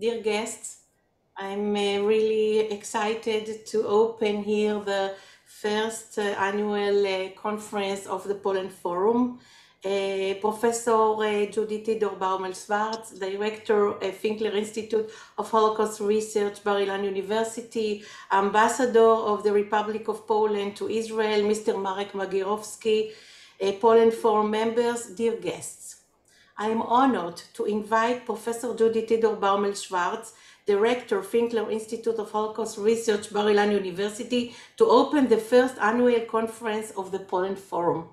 dear guests, I'm really excited to open here the first annual conference of the Poland Forum. Professor Judy Theodore Baumel-Schwartz, Director of Finkler Institute of Holocaust Research, Bar-Ilan University, Ambassador of the Republic of Poland to Israel, Mr. Marek Magierowski, Poland Forum members, dear guests. I am honored to invite Professor Judy Theodore Baumel-Schwartz, Director, Finkler Institute of Holocaust Research, Bar-Ilan University, to open the first annual conference of the Poland Forum.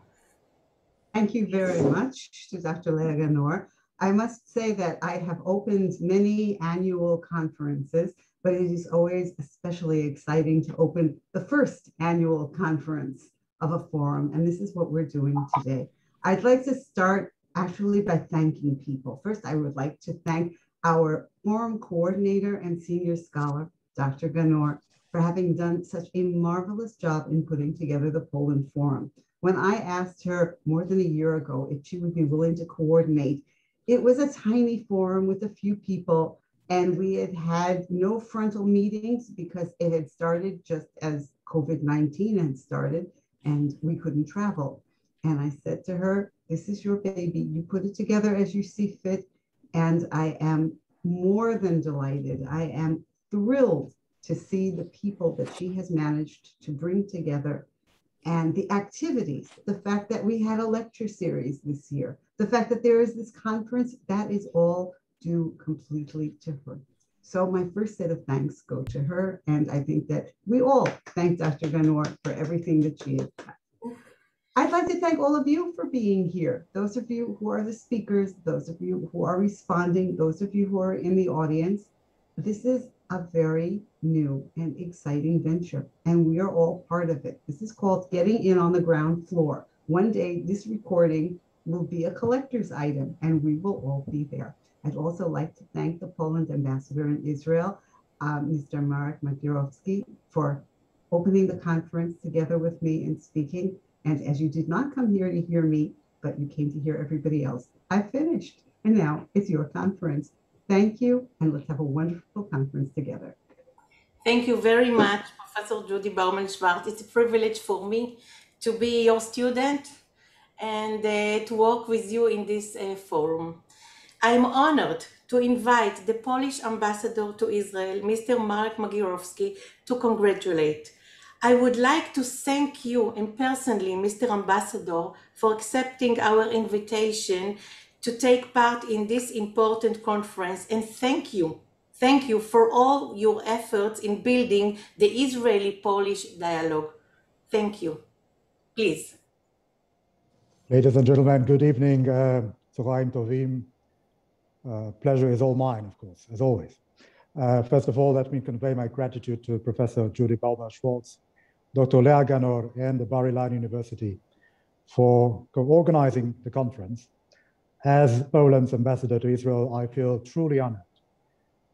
Thank you very much to Dr. Leah Ganor. I must say that I have opened many annual conferences, but it is always especially exciting to open the first annual conference of a forum, and this is what we're doing today. I'd like to start actually by thanking people. First, I would like to thank our forum coordinator and senior scholar, Dr. Ganor, for having done such a marvelous job in putting together the Poland Forum. When I asked her more than a year ago if she would be willing to coordinate, it was a tiny forum with a few people, and we had no frontal meetings because it had started just as COVID-19 had started and we couldn't travel. And I said to her, this is your baby. You put it together as you see fit. And I am more than delighted. I am thrilled to see the people that she has managed to bring together and the activities, the fact that we had a lecture series this year, the fact that there is this conference, that is all due completely to her. So my first set of thanks go to her. And I think that we all thank Dr. Ganor for everything that she has done. I'd like to thank all of you for being here. Those of you who are the speakers, those of you who are responding, those of you who are in the audience. This is a very new and exciting venture, and we are all part of it. This is called getting in on the ground floor. One day, this recording will be a collector's item, and we will all be there. I'd also like to thank the Poland ambassador in Israel, Mr. Marek Magierowski, for opening the conference together with me and speaking. And as you did not come here to hear me, but you came to hear everybody else, I finished. And now it's your conference. Thank you, and let's have a wonderful conference together. Thank you very much, Professor Judy Baumel-Schwartz. It's a privilege for me to be your student and to work with you in this forum. I'm honored to invite the Polish ambassador to Israel, Mr. Marek Magierowski, to congratulate. I would like to thank you and personally, Mr. Ambassador, for accepting our invitation to take part in this important conference, and thank you for all your efforts in building the Israeli-Polish dialogue. Thank you. Please. Ladies and gentlemen, good evening. Tzoraim Tovim. Pleasure is all mine, of course, as always. First of all, let me convey my gratitude to Professor Judy Baumel-Schwartz, Dr. Leah Ganor, and the Bar-Ilan University for co-organizing the conference. As Poland's ambassador to Israel, I feel truly honored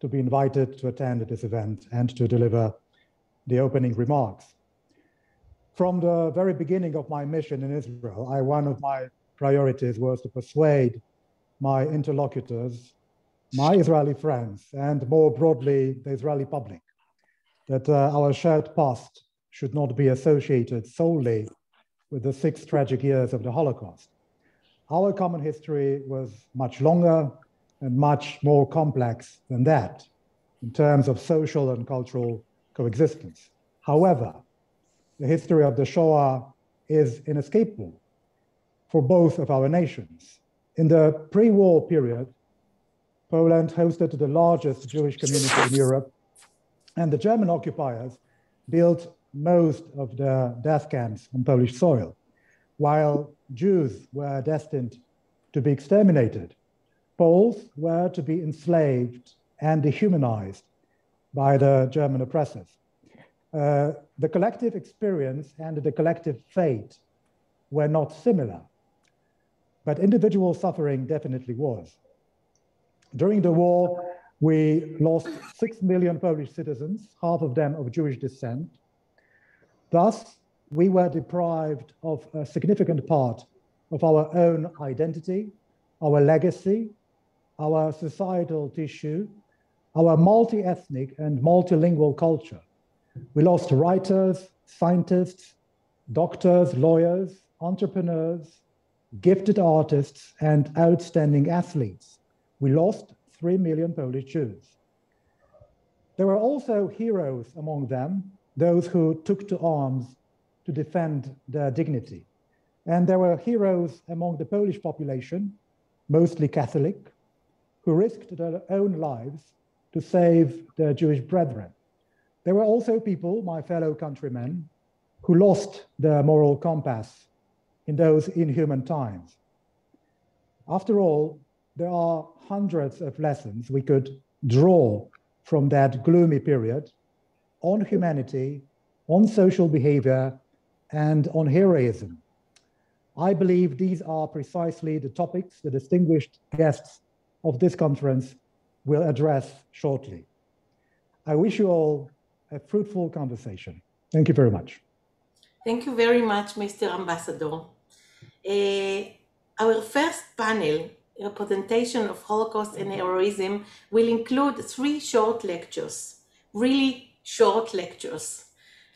to be invited to attend this event and to deliver the opening remarks. From the very beginning of my mission in Israel, one of my priorities was to persuade my interlocutors, my Israeli friends, and more broadly, the Israeli public, that our shared past should not be associated solely with the 6 tragic years of the Holocaust. Our common history was much longer and much more complex than that in terms of social and cultural coexistence. However, the history of the Shoah is inescapable for both of our nations. In the pre-war period, Poland hosted the largest Jewish community in Europe, and the German occupiers built most of the death camps on Polish soil. While Jews were destined to be exterminated, Poles were to be enslaved and dehumanized by the German oppressors. The collective experience and the collective fate were not similar, but individual suffering definitely was. During the war, we lost 6 million Polish citizens, half of them of Jewish descent. Thus, we were deprived of a significant part of our own identity, our legacy, our societal tissue, our multi-ethnic and multilingual culture. We lost writers, scientists, doctors, lawyers, entrepreneurs, gifted artists, and outstanding athletes. We lost 3 million Polish Jews. There were also heroes among them, those who took to arms to defend their dignity. And there were heroes among the Polish population, mostly Catholic, who risked their own lives to save their Jewish brethren. There were also people, my fellow countrymen, who lost their moral compass in those inhuman times. After all, there are hundreds of lessons we could draw from that gloomy period on humanity, on social behavior, and on heroism. I believe these are precisely the topics the distinguished guests of this conference will address shortly. I wish you all a fruitful conversation. Thank you very much. Thank you very much, Mr. Ambassador. Our first panel, Representation of Holocaust and Heroism, will include 3 short lectures, really short lectures.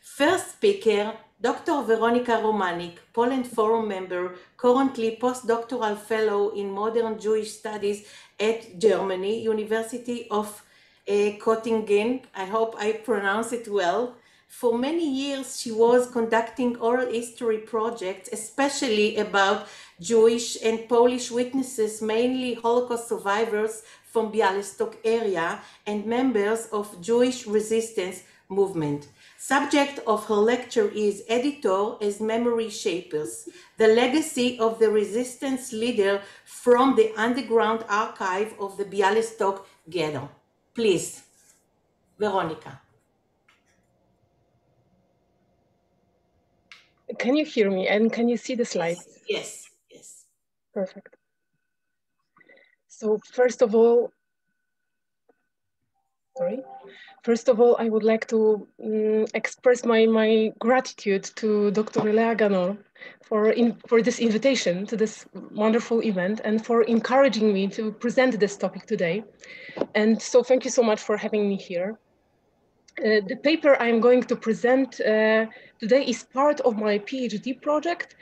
First speaker, Dr. Veronica Romanek, Poland Forum member, currently postdoctoral fellow in modern Jewish studies at Germany, University of Göttingen. I hope I pronounce it well. For many years, she was conducting oral history projects, especially about Jewish and Polish witnesses, mainly Holocaust survivors from Białystok area and members of Jewish resistance movement. Subject of her lecture is Editor as Memory Shapers, the legacy of the resistance leader from the underground archive of the Białystok ghetto. Please, Veronica. Can you hear me and can you see the slides? Yes, yes. Perfect. So first of all, I would like to express my gratitude to Dr. Lea Ganor for this invitation to this wonderful event and for encouraging me to present this topic today. And so thank you so much for having me here. The paper I'm going to present today is part of my PhD project,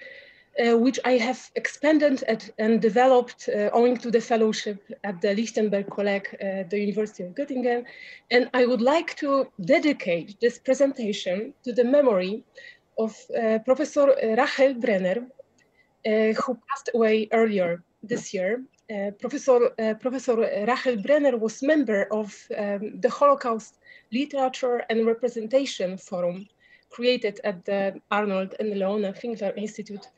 which I have expanded and developed owing to the fellowship at the Lichtenberg Kolleg at the University of Göttingen. And I would like to dedicate this presentation to the memory of Professor Rachel Brenner, who passed away earlier this year. Professor Rachel Brenner was member of the Holocaust Literature and Representation Forum created at the Arnold and Leona Finkler Institute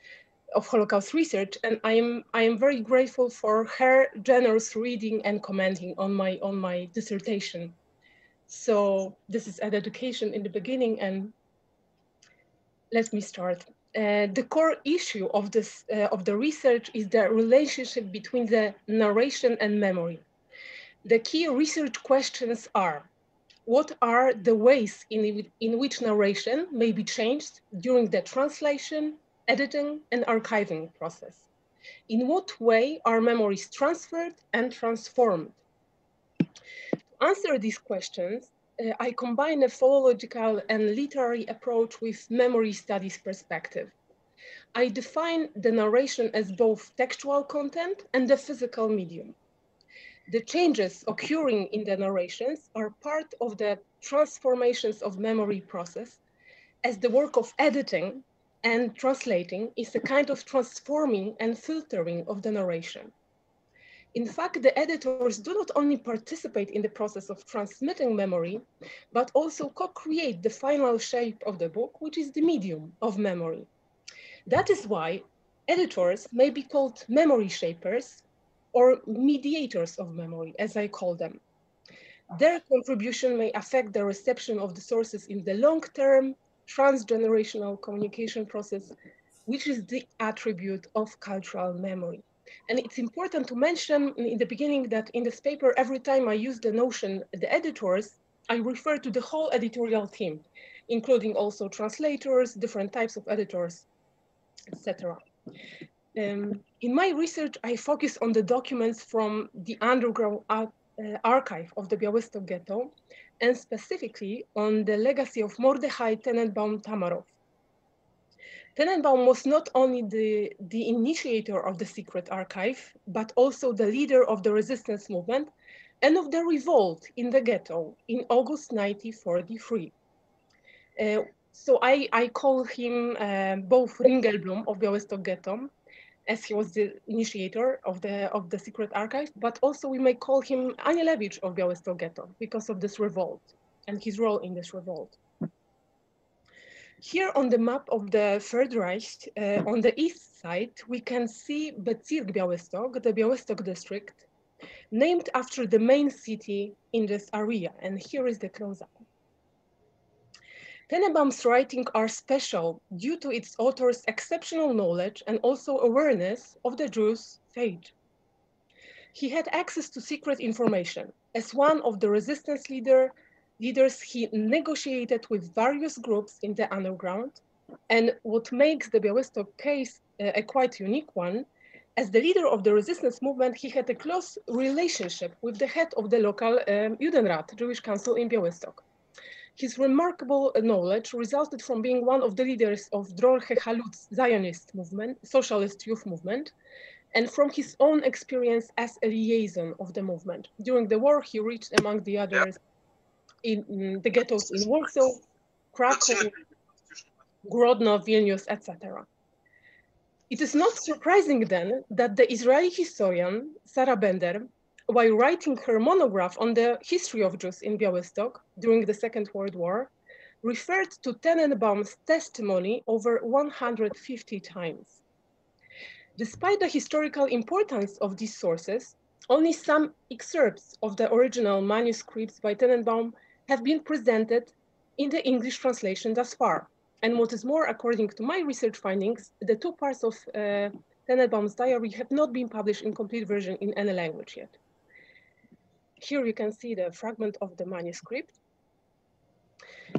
of Holocaust Research, and I am very grateful for her generous reading and commenting on my dissertation. So this is a dedication in the beginning, and let me start. The core issue of the research is the relationship between the narration and memory. The key research questions are: what are the ways in which narration may be changed during the translation, editing, and archiving process? In what way are memories transferred and transformed? To answer these questions, I combine a philological and literary approach with memory studies perspective. I define the narration as both textual content and a physical medium. The changes occurring in the narrations are part of the transformations of memory process, as the work of editing and translating is a kind of transforming and filtering of the narration. In fact, the editors do not only participate in the process of transmitting memory, but also co-create the final shape of the book, which is the medium of memory. That is why editors may be called memory shapers or mediators of memory, as I call them. Their contribution may affect the reception of the sources in the long-term, transgenerational communication process, which is the attribute of cultural memory. And it's important to mention in the beginning that in this paper, every time I use the notion, the editors, I refer to the whole editorial team, including also translators, different types of editors, etc. In my research, I focus on the documents from the underground archive of the Białystok ghetto, and specifically on the legacy of Mordechai Tenenbaum Tamarov. Tenenbaum was not only the initiator of the secret archive, but also the leader of the resistance movement and of the revolt in the ghetto in August 1943. So I call him both Ringelblum of Białystok ghetto, as he was the initiator of the secret archive, but also we may call him Anielewicz of Białystok ghetto because of this revolt and his role in this revolt. Here on the map of the Third Reich, on the east side, we can see Bezirk Białystok, the Białystok district, named after the main city in this area. And here is the close-up. Tenenbaum's writings are special due to its author's exceptional knowledge and also awareness of the Jews' fate. He had access to secret information. As one of the resistance leaders, he negotiated with various groups in the underground. And what makes the Białystok case a quite unique one, as the leader of the resistance movement, he had a close relationship with the head of the local Judenrat, Jewish Council in Białystok. His remarkable knowledge resulted from being one of the leaders of Dror Hechalut's Zionist movement, socialist youth movement, and from his own experience as a liaison of the movement. During the war, he reached, among the others, in the ghettos in Warsaw, Krakow, Grodno, Vilnius, etc. It is not surprising then that the Israeli historian Sarah Bender, while writing her monograph on the history of Jews in Białystok during the Second World War, referred to Tenenbaum's testimony over 150 times. Despite the historical importance of these sources, only some excerpts of the original manuscripts by Tenenbaum have been presented in the English translation thus far. And what is more, according to my research findings, the two parts of Tenenbaum's diary have not been published in complete version in any language yet. Here you can see the fragment of the manuscript.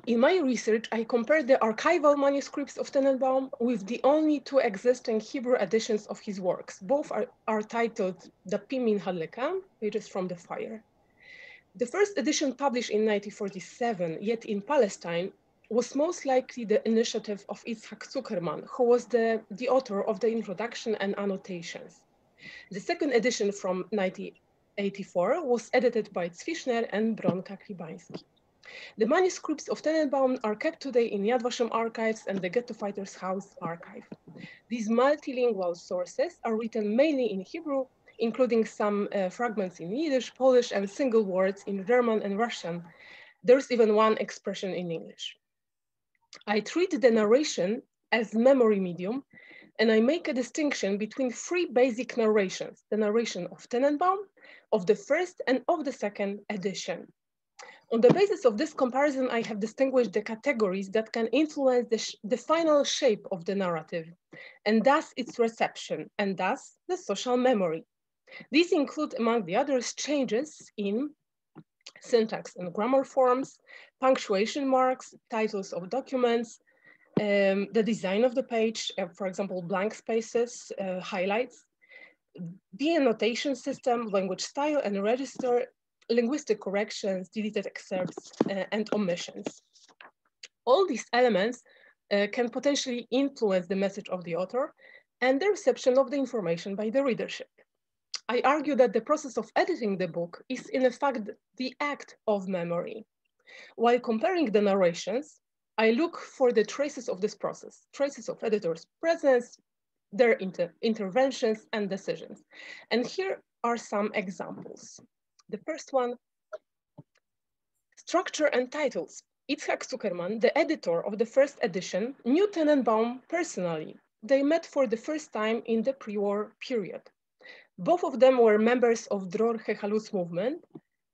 In my research, I compared the archival manuscripts of Tenenbaum with the only two existing Hebrew editions of his works. Both are titled Dapim min Hadleka, Pages from the Fire. The first edition, published in 1947, yet in Palestine, was most likely the initiative of Yitzhak Zuckerman, who was the author of the introduction and annotations. The second edition from 1984 was edited by Zwischner and Bronka Kribański. The manuscripts of Tenenbaum are kept today in Yad Vashem archives and the Ghetto Fighters House archive. These multilingual sources are written mainly in Hebrew, including some fragments in Yiddish, Polish, and single words in German and Russian. There's even one expression in English. I treat the narration as memory medium, and I make a distinction between three basic narrations: the narration of Tenenbaum, of the first and of the second edition. On the basis of this comparison, I have distinguished the categories that can influence the final shape of the narrative, and thus its reception, and thus the social memory. These include, among the others, changes in syntax and grammar forms, punctuation marks, titles of documents, the design of the page, for example, blank spaces, highlights, the annotation system, language style and register, linguistic corrections, deleted excerpts, and omissions. All these elements can potentially influence the message of the author and the reception of the information by the readership. I argue that the process of editing the book is in effect the act of memory. While comparing the narrations, I look for the traces of this process, traces of editors' presence, their interventions and decisions. And here are some examples. The first one, structure and titles. Yitzhak Zuckerman, the editor of the first edition, knew Tenenbaum personally. They met for the first time in the pre-war period. Both of them were members of Dror Hechalut's movement,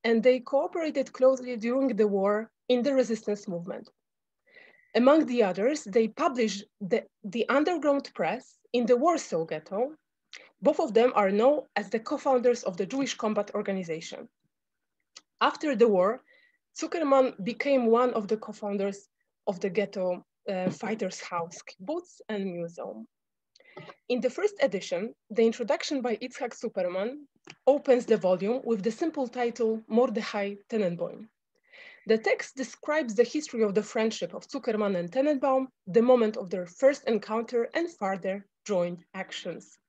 and they cooperated closely during the war in the resistance movement. Among the others, they published the underground press in the Warsaw Ghetto. Both of them are known as the co-founders of the Jewish Combat Organization. After the war, Zuckerman became one of the co-founders of the Ghetto Fighters House, Kibbutz, and Museum. In the first edition, the introduction by Yitzhak opens the volume with the simple title Mordechai Tenenbaum. The text describes the history of the friendship of Zuckerman and Tenenbaum, the moment of their first encounter, and further joint actions.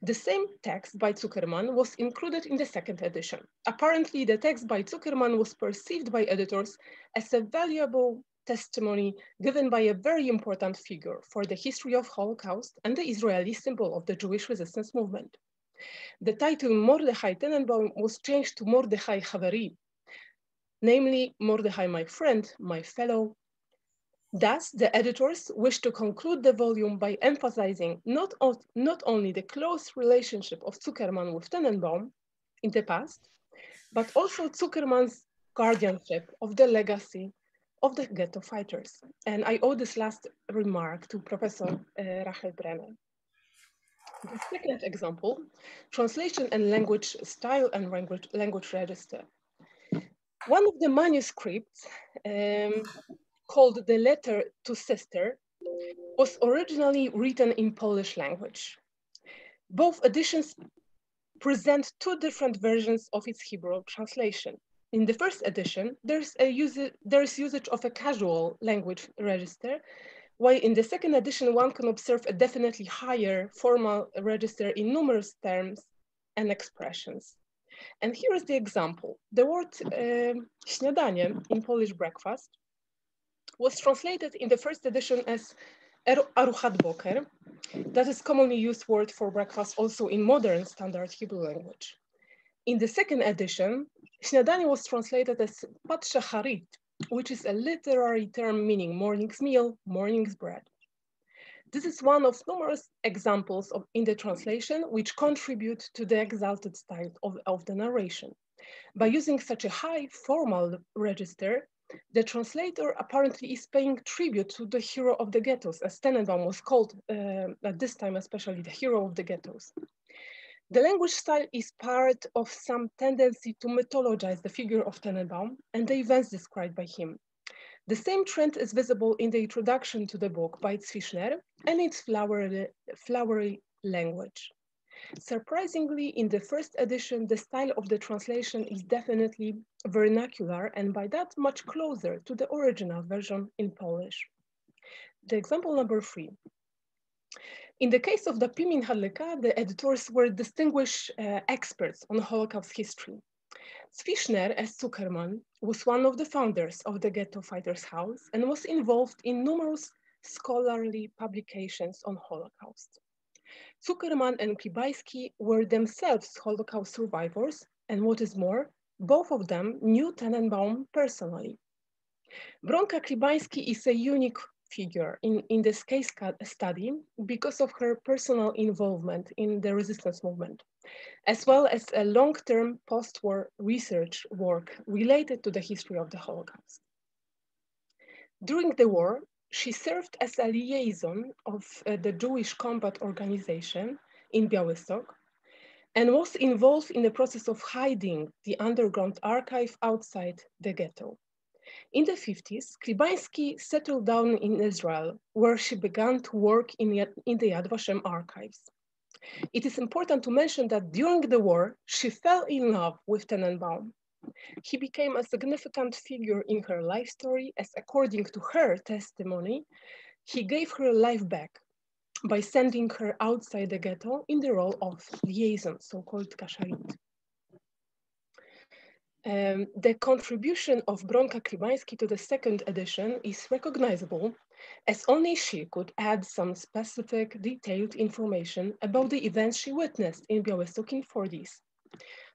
The same text by Zuckerman was included in the second edition. Apparently, the text by Zuckerman was perceived by editors as a valuable testimony given by a very important figure for the history of Holocaust and the Israeli symbol of the Jewish resistance movement. The title Mordechai Tenenbaum was changed to Mordechai Haveri, namely Mordechai, my friend, my fellow. Thus, the editors wish to conclude the volume by emphasizing not only the close relationship of Zuckerman with Tenenbaum in the past, but also Zuckerman's guardianship of the legacy of the ghetto fighters. And I owe this last remark to Professor Rachel Brenner. The second example, translation and language style and language register. One of the manuscripts called The Letter to Sister was originally written in Polish language. Both editions present two different versions of its Hebrew translation. In the first edition, there is usage of a casual language register, while in the second edition, one can observe a definitely higher formal register in numerous terms and expressions. And here is the example. The word śniadanie in Polish breakfast was translated in the first edition as aruchat boker. That is commonly used word for breakfast also in modern standard Hebrew language. In the second edition, śniadanie was translated as pat shacharit, which is a literary term meaning morning's meal, morning's bread. This is one of numerous examples in the translation which contribute to the exalted style of the narration. By using such a high formal register, the translator apparently is paying tribute to the hero of the ghettos, as Tenenbaum was called at this time, especially the hero of the ghettos. The language style is part of some tendency to mythologize the figure of Tenenbaum and the events described by him. The same trend is visible in the introduction to the book by Zwischner and its flowery language. Surprisingly, in the first edition, the style of the translation is definitely vernacular and by that much closer to the original version in Polish. The example number 3. In the case of the Pimin Hadleka, the editors were distinguished experts on Holocaust history. Zwischner, as Zuckerman, was one of the founders of the Ghetto Fighters House and was involved in numerous scholarly publications on Holocaust. Zuckerman and Klibański were themselves Holocaust survivors, and what is more, both of them knew Tenenbaum personally. Veronica Klibański is a unique figure in this case study because of her personal involvement in the resistance movement, as well as a long-term post-war research work related to the history of the Holocaust. During the war, she served as a liaison of the Jewish Combat Organization in Białystok and was involved in the process of hiding the underground archive outside the ghetto. In the 50s, Klibański settled down in Israel, where she began to work in the Yad Vashem archives. It is important to mention that during the war, she fell in love with Tenenbaum. He became a significant figure in her life story, as according to her testimony, he gave her life back by sending her outside the ghetto in the role of liaison, so-called kasharit. The contribution of Veronika Klibański to the second edition is recognizable, as only she could add some specific, detailed information about the events she witnessed in Białystok in 40s.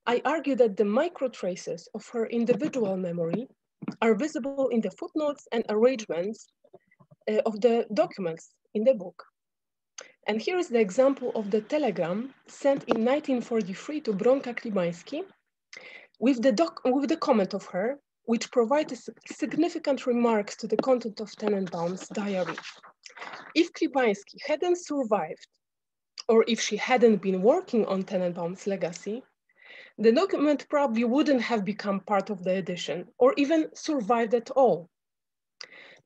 I argue that the micro-traces of her individual memory are visible in the footnotes and arrangements of the documents in the book. And here is the example of the telegram sent in 1943 to Veronika Klibański with the comment of her, which provides significant remarks to the content of Tenenbaum's diary. If Klibański hadn't survived, or if she hadn't been working on Tenenbaum's legacy, the document probably wouldn't have become part of the edition, or even survived at all.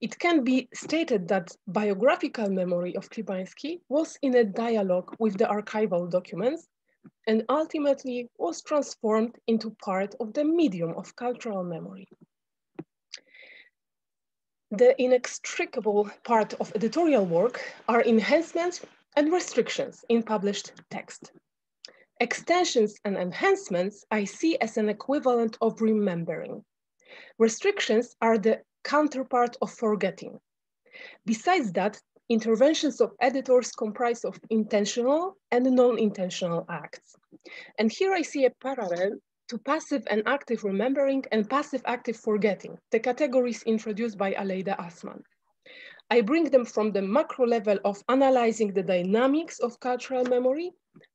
It can be stated that biographical memory of Klibański was in a dialogue with the archival documents, and ultimately was transformed into part of the medium of cultural memory. The inextricable part of editorial work are enhancements and restrictions in published text. Extensions and enhancements I see as an equivalent of remembering. Restrictions are the counterpart of forgetting. Besides that, interventions of editors comprise of intentional and non-intentional acts. And here I see a parallel to passive and active remembering and passive-active forgetting, the categories introduced by Aleida Assmann. I bring them from the macro level of analyzing the dynamics of cultural memory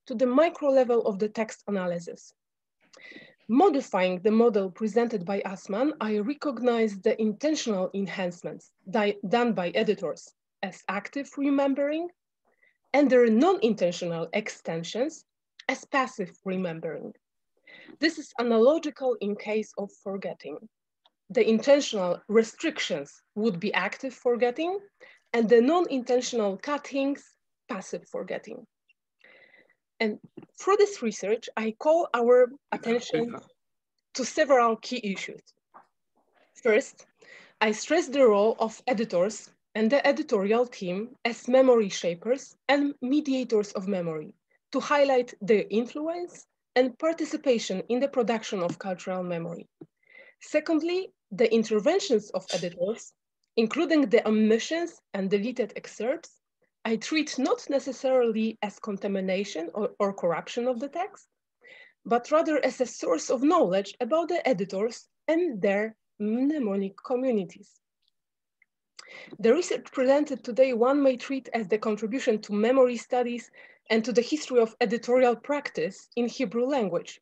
to the micro level of the text analysis. Modifying the model presented by Assmann, I recognize the intentional enhancements done by editors as active remembering and their non-intentional extensions as passive remembering. This is analogical in case of forgetting. The intentional restrictions would be active forgetting, and the non-intentional cuttings, passive forgetting. And through this research, I call our attention to several key issues. First, I stress the role of editors and the editorial team as memory shapers and mediators of memory to highlight their influence and participation in the production of cultural memory. Secondly, the interventions of editors, including the omissions and deleted excerpts, I treat not necessarily as contamination or corruption of the text, but rather as a source of knowledge about the editors and their mnemonic communities. The research presented today one may treat as the contribution to memory studies and to the history of editorial practice in Hebrew language.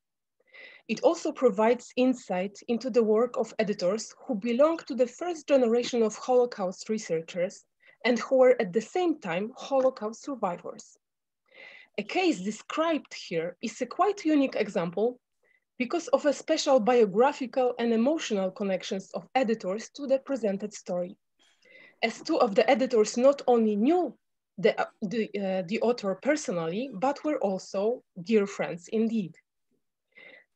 It also provides insight into the work of editors who belong to the first generation of Holocaust researchers and who were at the same time Holocaust survivors. A case described here is a quite unique example because of a special biographical and emotional connections of editors to the presented story. As two of the editors not only knew the author personally, but were also dear friends indeed.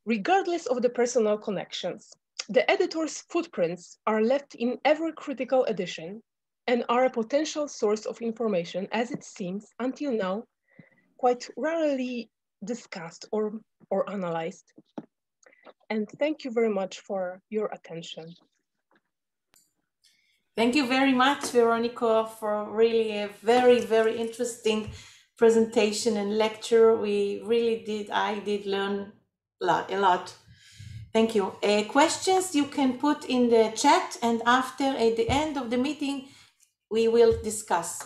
Regardless of the personal connections, the editor's footprints are left in every critical edition and are a potential source of information, as it seems until now quite rarely discussed or analyzed. And thank you very much for your attention. Thank you very much, Veronica, for really a very, very interesting presentation and lecture. I did learn a lot. Thank you. Questions you can put in the chat, and at the end of the meeting, we will discuss.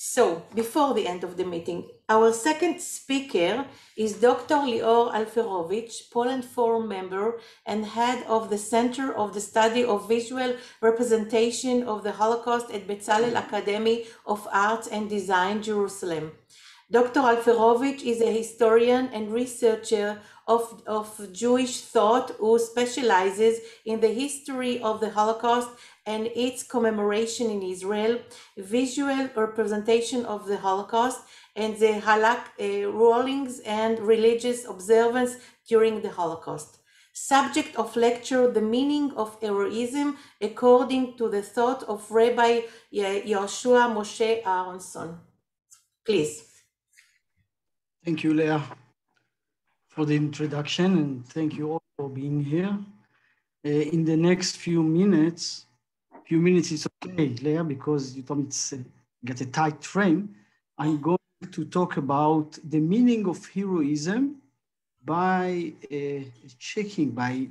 So, before the end of the meeting, our second speaker is Dr. Lior Alferovich, Poland Forum member and head of the Center of the Study of Visual Representation of the Holocaust at Bezalel Academy of Arts and Design, Jerusalem. Dr. Alferovich is a historian and researcher of Jewish thought who specializes in the history of the Holocaust and its commemoration in Israel, visual representation of the Holocaust, and the rulings and religious observance during the Holocaust. Subject of lecture, The Meaning of Heroism, according to the thought of Rabbi Yosho Moshe Aronson. Please. Thank you, Leah, for the introduction, and thank you all for being here. In the next few minutes is okay, Leah, because you told me it's got a tight frame. I'm going to talk about the meaning of heroism by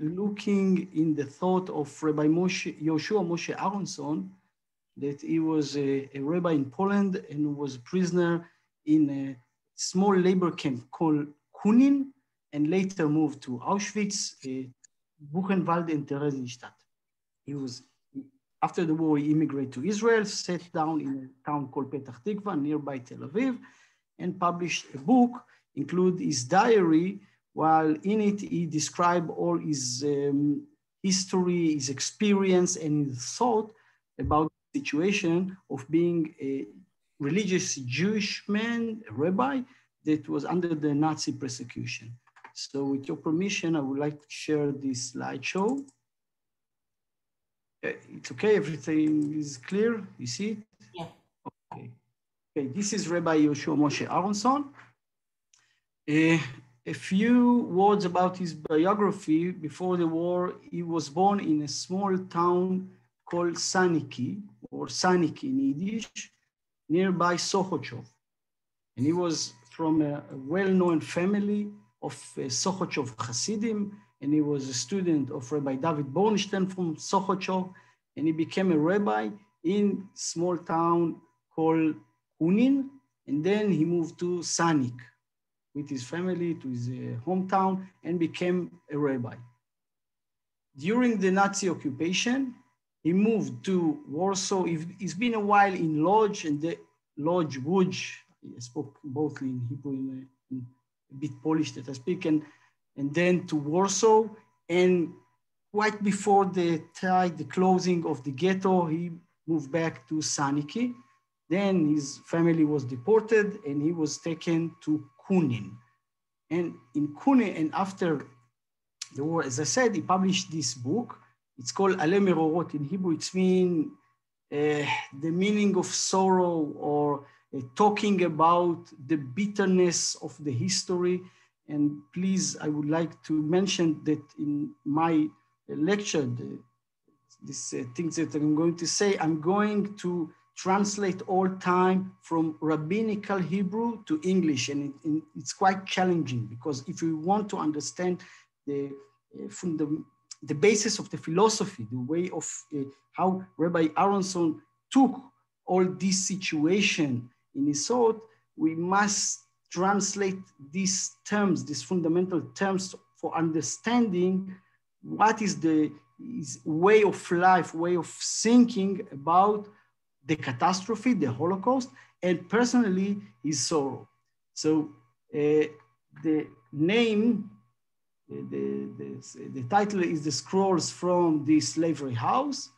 looking in the thought of Rabbi Yosho Moshe Aronson, that he was a rabbi in Poland and was a prisoner in a small labor camp called Kunin, and later moved to Auschwitz, Buchenwald and Theresienstadt. He was, after the war, he immigrated to Israel, sat down in a town called Petach Tikva, nearby Tel Aviv, and published a book, include his diary, while in it he described all his history, his experience, and his thought about the situation of being a religious Jewish man, a rabbi, that was under the Nazi persecution. So with your permission, I would like to share this slideshow. It's okay, everything is clear, you see it? Yeah. Okay, okay. This is Rabbi Yosho Moshe Aronson. A few words about his biography. Before the war, he was born in a small town called Saniki, or Saniki in Yiddish, nearby Sochochov. And he was from a well-known family of Sochochov Hasidim, and he was a student of Rabbi David Bornstein from Sochochov, and he became a rabbi in a small town called Kunin, and then he moved to Sanik with his family to his hometown and became a rabbi. During the Nazi occupation, he moved to Warsaw. He's been a while in Lodz, and the Lodz, I spoke both in Hebrew and a bit Polish that I speak, and then to Warsaw. And right before the closing of the ghetto, he moved back to Saniki. Then his family was deported and he was taken to Kunin. And in Kunin, and after the war, as I said, he published this book. It's called Ale Merorot. In Hebrew, it's mean the meaning of sorrow, or talking about the bitterness of the history. And please, I would like to mention that in my lecture, these things that I'm going to say, I'm going to translate all time from rabbinical Hebrew to English. And it's quite challenging, because if you want to understand the basis of the philosophy, the way of how Rabbi Aronson took all this situation in his thought, we must translate these terms, these fundamental terms, for understanding what is his way of life, way of thinking about the catastrophe, the Holocaust, and personally his sorrow. So the name, the title is The Scrolls from the Slavery House.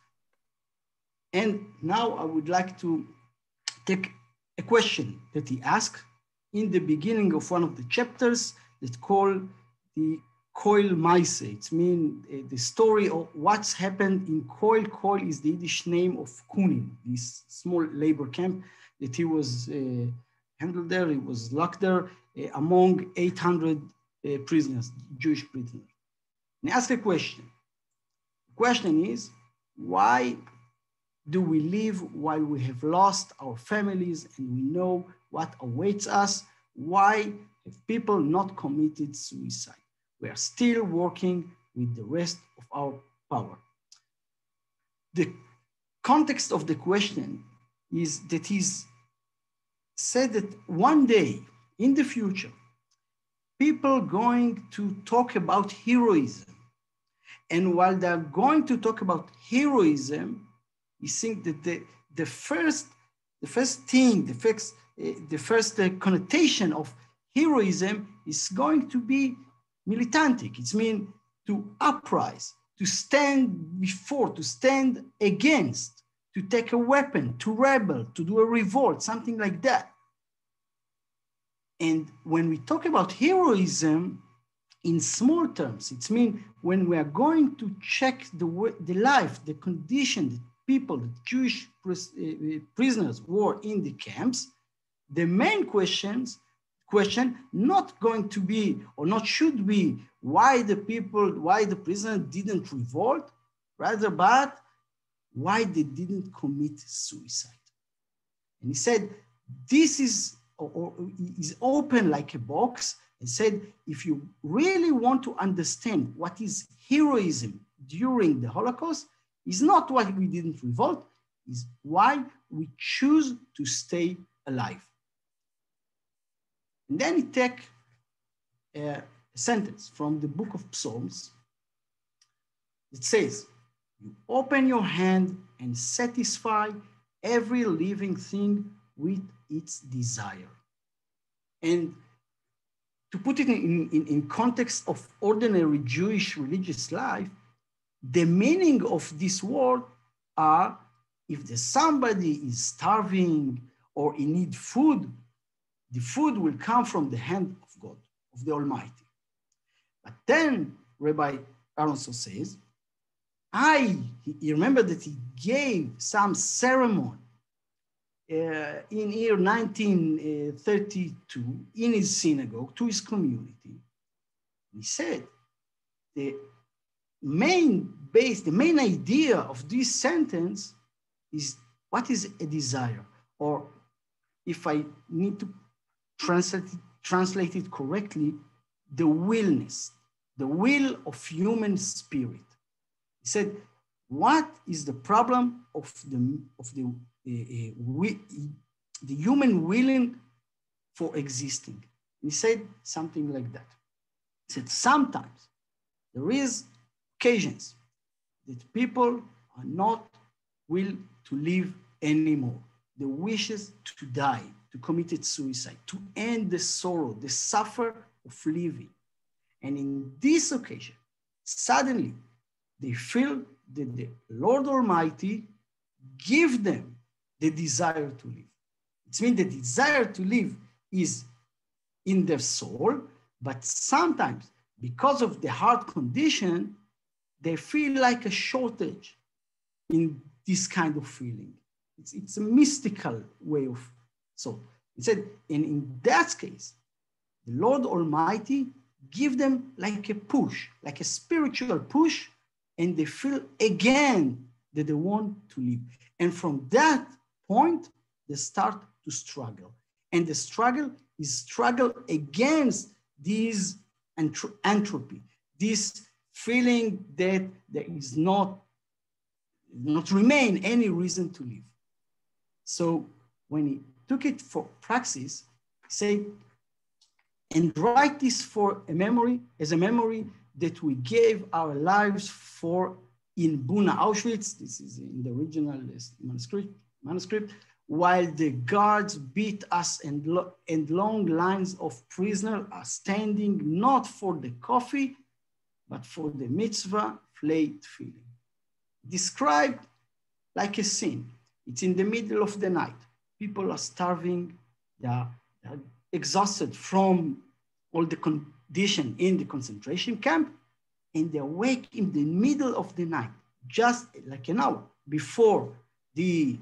And now I would like to take a question that he asked in the beginning of one of the chapters that called the Koil Maise. It means the story of what's happened in Koil. Koil is the Yiddish name of Kunin, this small labor camp that he was handled there. He was locked there among 800 prisoners, Jewish prisoners. And he asked a question. The question is, why do we live while we have lost our families and we know what awaits us? Why have people not committed suicide? We are still working with the rest of our power. The context of the question is that he's said that one day in the future, people are going to talk about heroism. And while they're going to talk about heroism, we think that the first connotation of heroism is going to be militantic. It means to uprise, to stand before, to stand against, to take a weapon, to rebel, to do a revolt, something like that. And when we talk about heroism in small terms, it means when we are going to check the life, the condition, the people, the Jewish prisoners were in the camps, the main question not going to be, or not should be, why the prisoners didn't revolt, rather, but why they didn't commit suicide. And he said, this is open like a box, and said, if you really want to understand what is heroism during the Holocaust, is not why we didn't revolt, is why we choose to stay alive. And then he take a sentence from the book of Psalms. It says, you open your hand and satisfy every living thing with its desire. And to put it in context of ordinary Jewish religious life, the meaning of this word are, if somebody is starving or in need food, the food will come from the hand of God, of the Almighty. But then Rabbi Aronson says, you remember that he gave some ceremony in year 1932 in his synagogue to his community. He said, the main idea of this sentence is, what is a desire? Or if I need to translate it correctly, the willness, the will of human spirit. He said, what is the problem of the human willing for existing? He said something like that. He said, sometimes there is occasions that people are not willing to live anymore. The wishes to die, to commit suicide, to end the sorrow, the suffer of living. And in this occasion, suddenly they feel that the Lord Almighty give them the desire to live. It means the desire to live is in their soul, but sometimes because of the heart condition, they feel like a shortage in this kind of feeling. It's a mystical way of thought. He said, and in that case, the Lord Almighty give them like a push, like a spiritual push, and they feel again that they want to live. And from that point, they start to struggle. And the struggle is struggle against this entropy, this feeling that there is not remain any reason to live. So when he took it for praxis, he said, and write this for a memory, as a memory that we gave our lives for in Buna, Auschwitz. This is in the original manuscript, while the guards beat us and long lines of prisoners are standing not for the coffee, but for the mitzvah flayed feeling. Described like a scene. It's in the middle of the night. People are starving. They are exhausted from all the condition in the concentration camp, and they awake in the middle of the night, just like an hour before the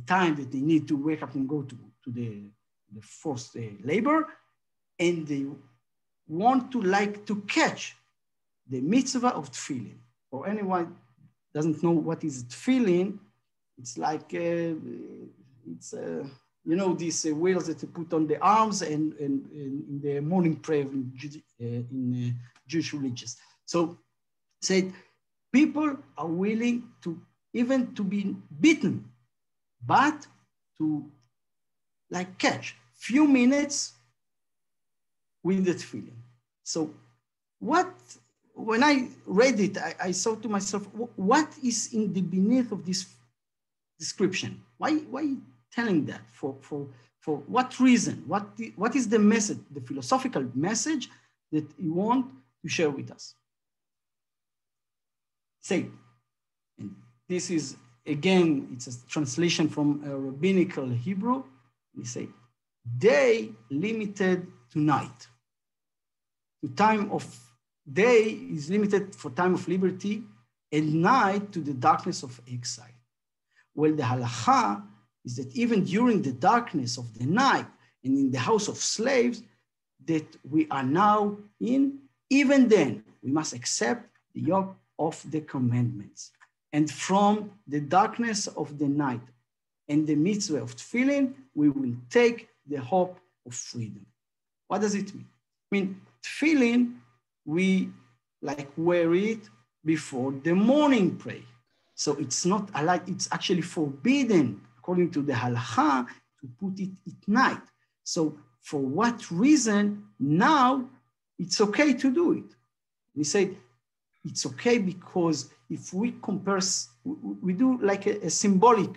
time that they need to wake up and go to the forced labor, and they want to catch the mitzvah of tefillin. For anyone doesn't know what is tefillin, it's like these wheels that you put on the arms and in the morning prayer in Jewish religions. So said people are willing to even to be beaten, but to catch few minutes with the tefillin. So when I read it, I thought to myself, what is in the beneath of this description? Why telling that? For what reason? What is the message, the philosophical message that you want to share with us? Say, and this is, again, it's a translation from a rabbinical Hebrew. We say, day limited to night. The time of day is limited for time of liberty, and night to the darkness of exile. Well, the halacha is that even during the darkness of the night and in the house of slaves that we are now in, even then we must accept the yoke of the commandments. And from the darkness of the night and the mitzvah of tefillin, we will take the hope of freedom. What does it mean? I mean, tefillin, we wear it before the morning prayer. So it's not allowed, it's actually forbidden, according to the halacha, to put it at night. So for what reason now it's okay to do it? We said it's okay because if we compare, we do like a symbolic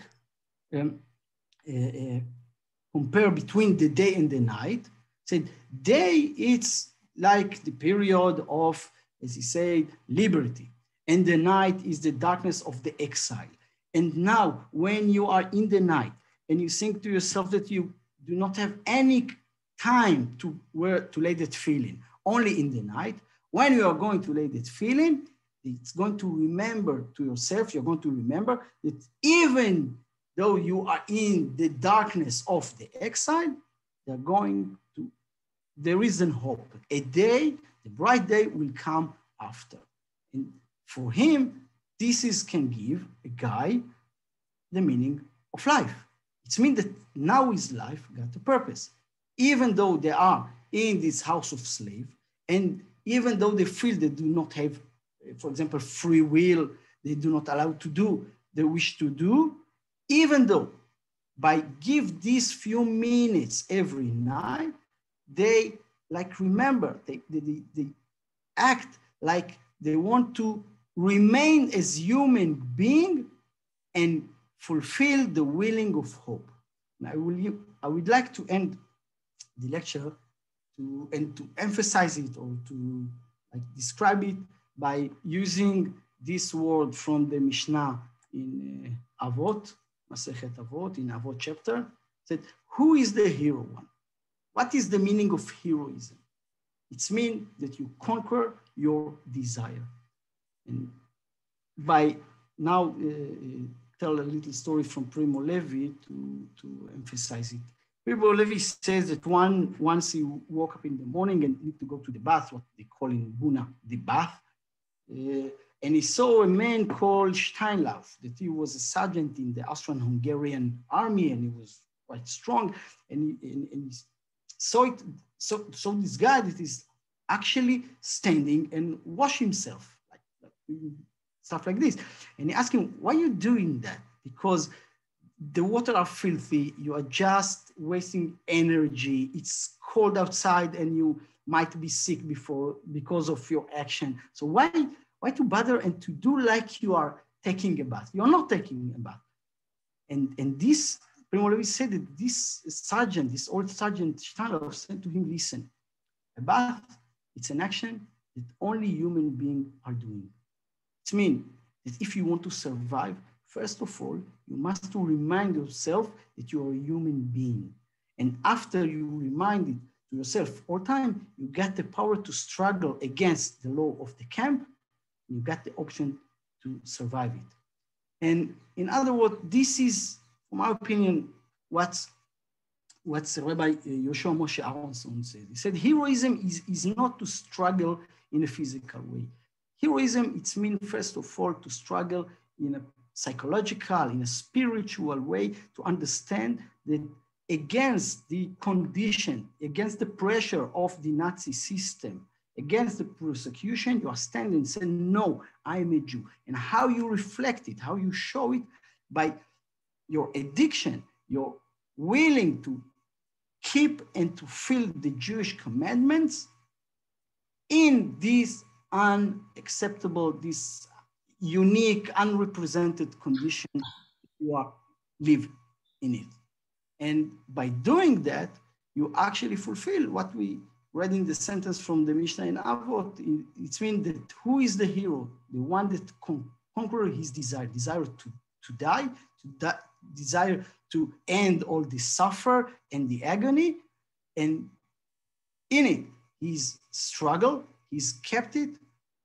compare between the day and the night. Said day, it's like the period of, as he said, liberty. And the night is the darkness of the exile. And now when you are in the night and you think to yourself that you do not have any time to lay that feeling, only in the night. When you are going to lay that feeling, it's going to remember to yourself, you're going to remember that even though you are in the darkness of the exile, there is a hope. A day, the bright day will come after. And for him, can give a guy the meaning of life. It means that now his life got a purpose. Even though they are in this house of slave, and even though they feel they do not have, for example, free will, they do not allow to do they wish to do, even though by give these few minutes every night, they remember, they act like they want to remain as human being and fulfill the willing of hope. Now, I would like to end the lecture to emphasize it or to describe it by using this word from the Mishnah in Avot, Masechet Avot, in Avot chapter, that who is the hero one? What is the meaning of heroism? It means that you conquer your desire. And by now, tell a little story from Primo Levi to emphasize it. Primo Levi says that once he woke up in the morning and need to go to the bath, what they call in Buna, the bath, and he saw a man called Steinlauf, that he was a sergeant in the Austrian-Hungarian army, and he was quite strong, and he saw this guy that is actually standing and wash himself, stuff like this. And he asked him, why are you doing that? Because the water are filthy, you are just wasting energy, it's cold outside and you might be sick because of your action. So why to bother and to do like you are taking a bath? You are not taking a bath. And this, Primo Levi said that this sergeant, this old sergeant Steinlauf said to him, listen, a bath, it's an action that only human beings are doing. It means that if you want to survive, first of all, you must remind yourself that you are a human being. And after you remind it to yourself all the time, you get the power to struggle against the law of the camp. You get the option to survive it. And in other words, this is, from my opinion, what Rabbi Yosho Moshe Aronson said. He said, heroism is not to struggle in a physical way. Heroism, it means, first of all, to struggle in a psychological, in a spiritual way, to understand that against the condition, against the pressure of the Nazi system, against the persecution, you are standing and saying, no, I am a Jew. And how you reflect it, how you show it by your addiction, you're willing to keep and to fulfill the Jewish commandments in this unacceptable, this unique, unrepresented condition you are live in it. And by doing that, you actually fulfill what we read in the sentence from the Mishnah in Avot. It means that who is the hero? The one that conquers his desire to die, desire to end all the suffer and the agony. And in it, he's struggled, he's kept it,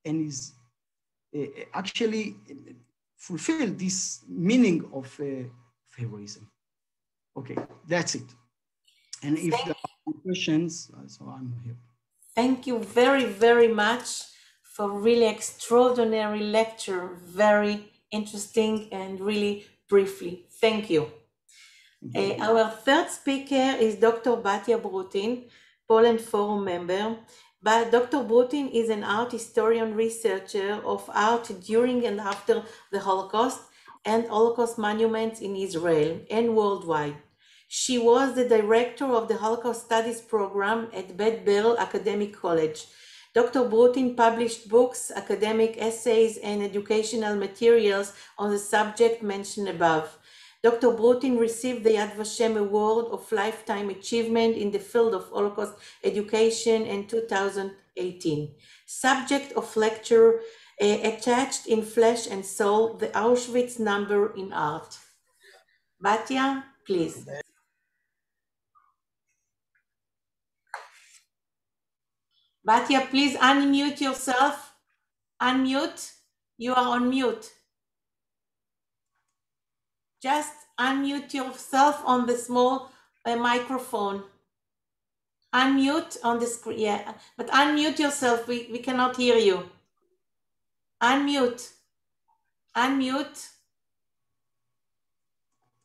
and he's actually fulfilled this meaning of heroism. Okay, that's it. And if there are questions, so I'm here. Thank you very, very much for really extraordinary lecture, very interesting and really briefly. Thank you. Our third speaker is Dr. Batya Brutin, Poland Forum member. But Dr. Brutin is an art historian researcher of art during and after the Holocaust and Holocaust monuments in Israel and worldwide. She was the director of the Holocaust Studies program at Bet Berl Academic College. Dr. Brutin published books, academic essays, and educational materials on the subject mentioned above. Dr. Brutin received the Yad Vashem Award of Lifetime Achievement in the field of Holocaust education in 2018. Subject of lecture, Attached in Flesh and Soul, the Auschwitz Number in Art. Batya, please. Batya, please unmute yourself. Unmute. You are on mute. Just unmute yourself on the small microphone. Unmute on the screen. Yeah, but unmute yourself. We cannot hear you. Unmute. Unmute.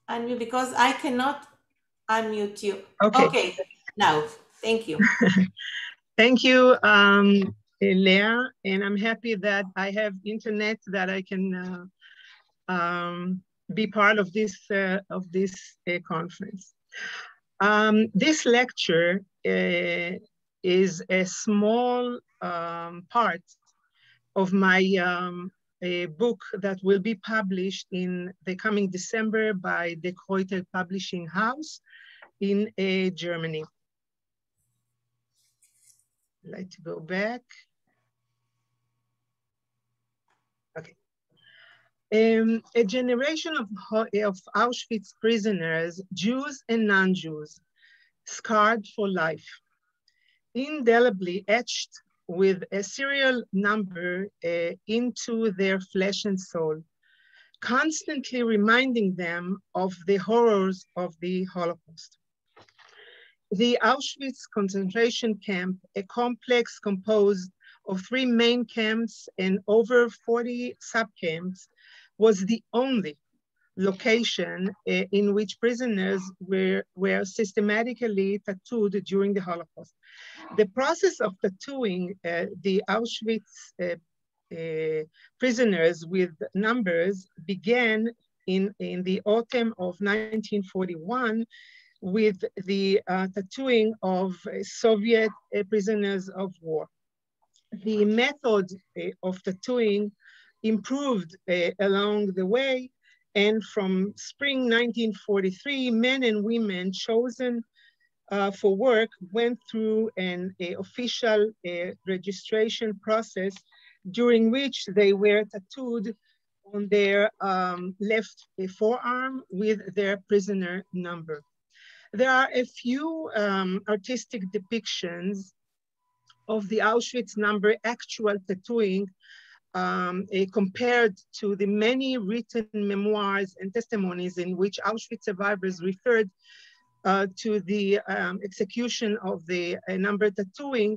Unmute, because I cannot unmute you. Okay. Okay. Now, thank you. Thank you, Leah, and I'm happy that I have internet that I can be part of this conference. This lecture is a small part of my a book that will be published in the coming December by the Kreutel Publishing House in Germany. I'd like to go back. Okay. A generation of Auschwitz prisoners, Jews and non-Jews, scarred for life, indelibly etched with a serial number into their flesh and soul, constantly reminding them of the horrors of the Holocaust. The Auschwitz concentration camp, a complex composed of 3 main camps and over 40 subcamps, was the only location in which prisoners were systematically tattooed during the Holocaust. The process of tattooing the Auschwitz prisoners with numbers began in the autumn of 1941 with the tattooing of Soviet prisoners of war. The method of tattooing improved along the way, and from spring 1943, men and women chosen for work went through an official registration process during which they were tattooed on their left forearm with their prisoner number. There are a few artistic depictions of the Auschwitz number actual tattooing compared to the many written memoirs and testimonies in which Auschwitz survivors referred to the execution of the number tattooing,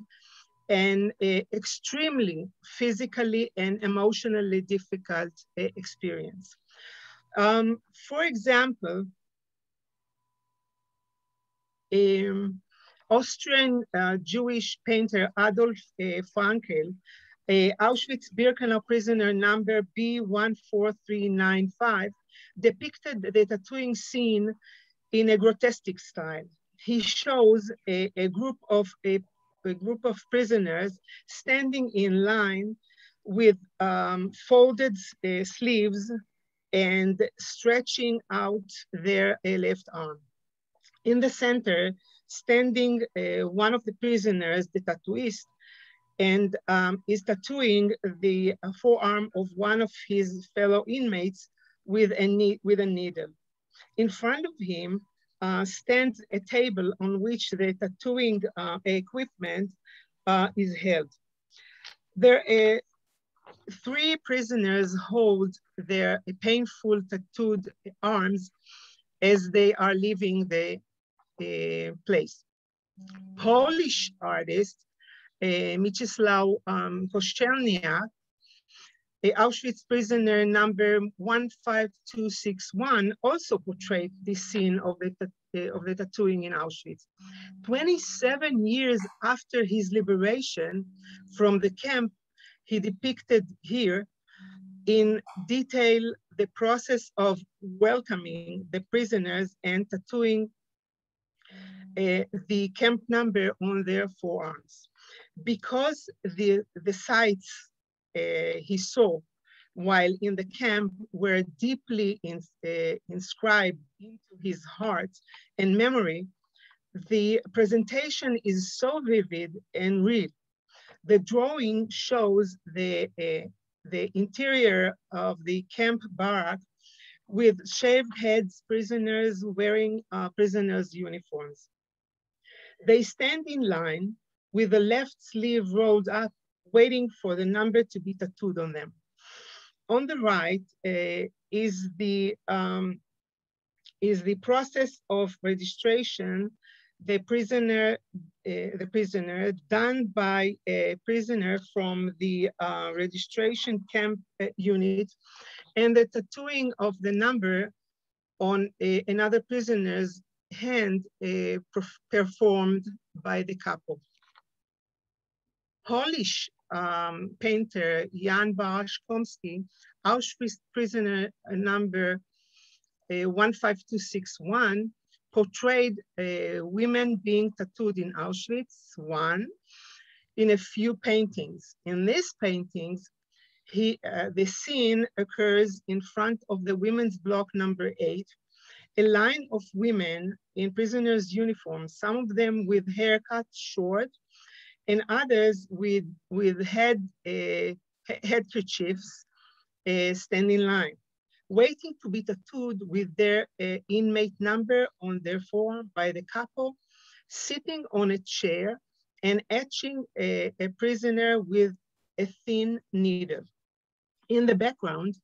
an extremely physically and emotionally difficult experience. For example, Austrian Jewish painter Adolf Frankel, Auschwitz-Birkenau prisoner number B14395, depicted the tattooing scene in a grotesque style. He shows a group of prisoners standing in line with folded sleeves and stretching out their left arm. In the center, standing one of the prisoners, the tattooist, and is tattooing the forearm of one of his fellow inmates with a needle. In front of him stands a table on which the tattooing equipment is held. There are 3 prisoners hold their painful tattooed arms as they are leaving the place. Polish artist Mieczysław Kościelniak, Auschwitz prisoner number 15261, also portrayed this scene of the tattooing in Auschwitz. 27 years after his liberation from the camp, he depicted here in detail the process of welcoming the prisoners and tattooing the camp number on their forearms. Because the sights he saw while in the camp were deeply inscribed into his heart and memory, the presentation is so vivid and real. The drawing shows the interior of the camp barrack with shaved heads, prisoners wearing prisoners' uniforms. They stand in line with the left sleeve rolled up, waiting for the number to be tattooed on them. On the right is the process of registration, the prisoner done by a prisoner from the registration camp unit, and the tattooing of the number on another prisoner's hand performed by the couple. Polish painter Jan Baraszkomski, Auschwitz prisoner number 15261, portrayed women being tattooed in Auschwitz, in a few paintings. In these paintings, the scene occurs in front of the women's block number 8, a line of women in prisoners' uniforms, some of them with haircuts short, and others with handkerchiefs stand in line, waiting to be tattooed with their inmate number on their forearm by the couple, sitting on a chair and etching a prisoner with a thin needle. In the background,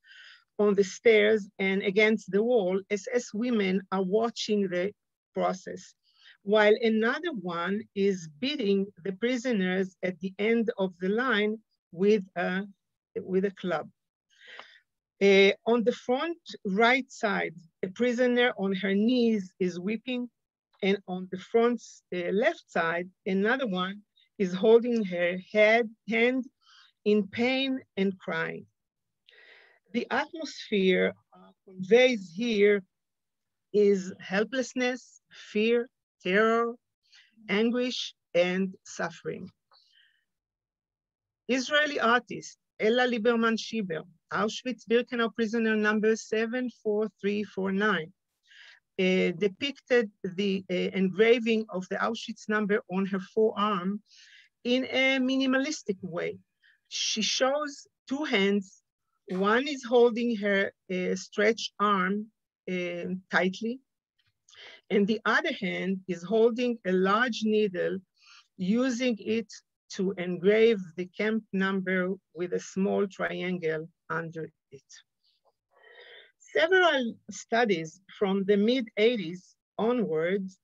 on the stairs and against the wall, SS women are watching the process, while another one is beating the prisoners at the end of the line with a club. On the front right side, a prisoner on her knees is weeping, and on the front left side, another one is holding her hand in pain and crying. The atmosphere conveys here is helplessness, fear, terror, anguish, and suffering. Israeli artist Ella Lieberman-Schieber, Auschwitz-Birkenau prisoner number 74349, depicted the engraving of the Auschwitz number on her forearm in a minimalistic way. She shows two hands. One is holding her stretched arm tightly, and the other hand is holding a large needle, using it to engrave the camp number with a small triangle under it. Several studies from the mid-80s onwards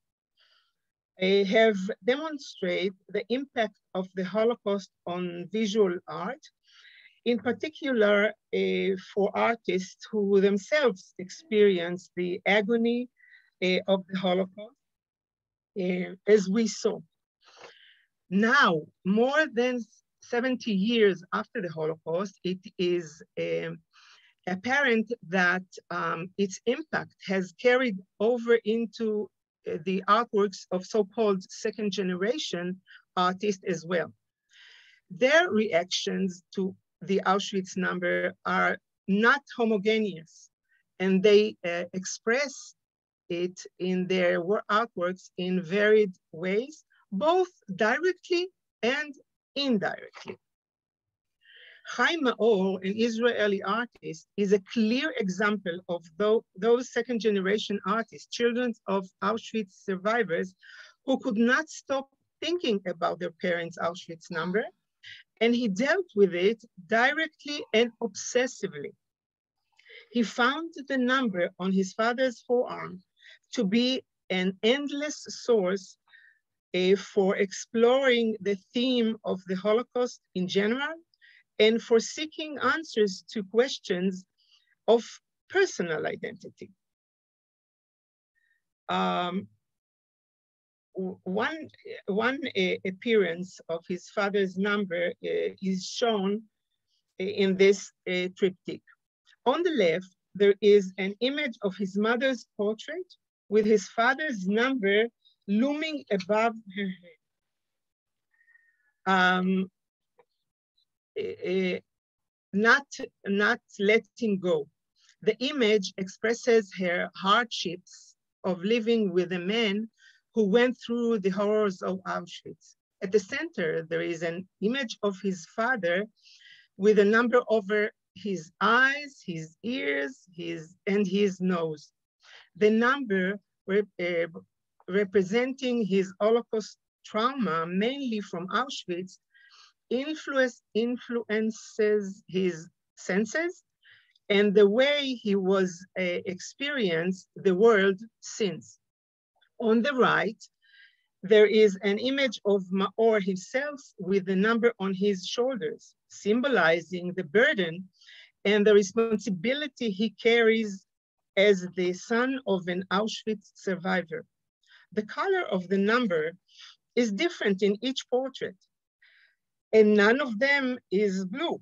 have demonstrated the impact of the Holocaust on visual art, in particular for artists who themselves experienced the agony of the Holocaust, as we saw. Now, more than 70 years after the Holocaust, it is apparent that its impact has carried over into the artworks of so-called second generation artists as well. Their reactions to the Auschwitz number are not homogeneous, and they express it in their artworks in varied ways, both directly and indirectly. Chaim Maor, an Israeli artist, is a clear example of those second generation artists, children of Auschwitz survivors, who could not stop thinking about their parents' Auschwitz number, and he dealt with it directly and obsessively. He found the number on his father's forearm to be an endless source for exploring the theme of the Holocaust in general, and for seeking answers to questions of personal identity. One appearance of his father's number is shown in this triptych. On the left, there is an image of his mother's portrait with his father's number looming above her head. Not letting go. The image expresses her hardships of living with a man who went through the horrors of Auschwitz. At the center, there is an image of his father with a number over his eyes, his ears, and his nose. The number representing his Holocaust trauma, mainly from Auschwitz, influences his senses and the way he was experienced the world since. On the right, there is an image of Maor himself with the number on his shoulders, symbolizing the burden and the responsibility he carries as the son of an Auschwitz survivor. The color of the number is different in each portrait, and none of them is blue.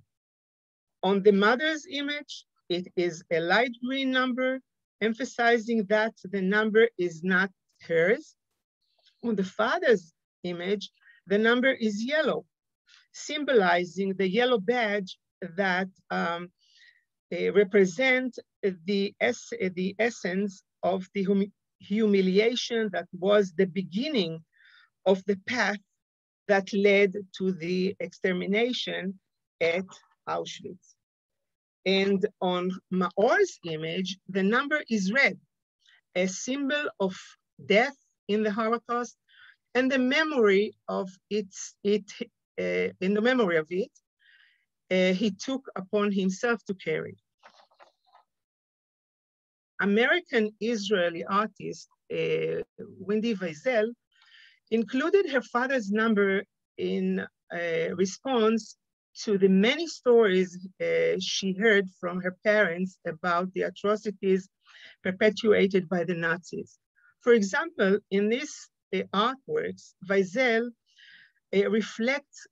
On the mother's image, it is a light green number, emphasizing that the number is not hers. On the father's image, the number is yellow, symbolizing the yellow badge that represent the essence of the humiliation that was the beginning of the path that led to the extermination at Auschwitz. And on Maor's image, the number is red, a symbol of death in the Holocaust and the memory of he took upon himself to carry. American-Israeli artist Wendy Wiesel included her father's number in response to the many stories she heard from her parents about the atrocities perpetuated by the Nazis. For example, in these artworks, Wiesel reflects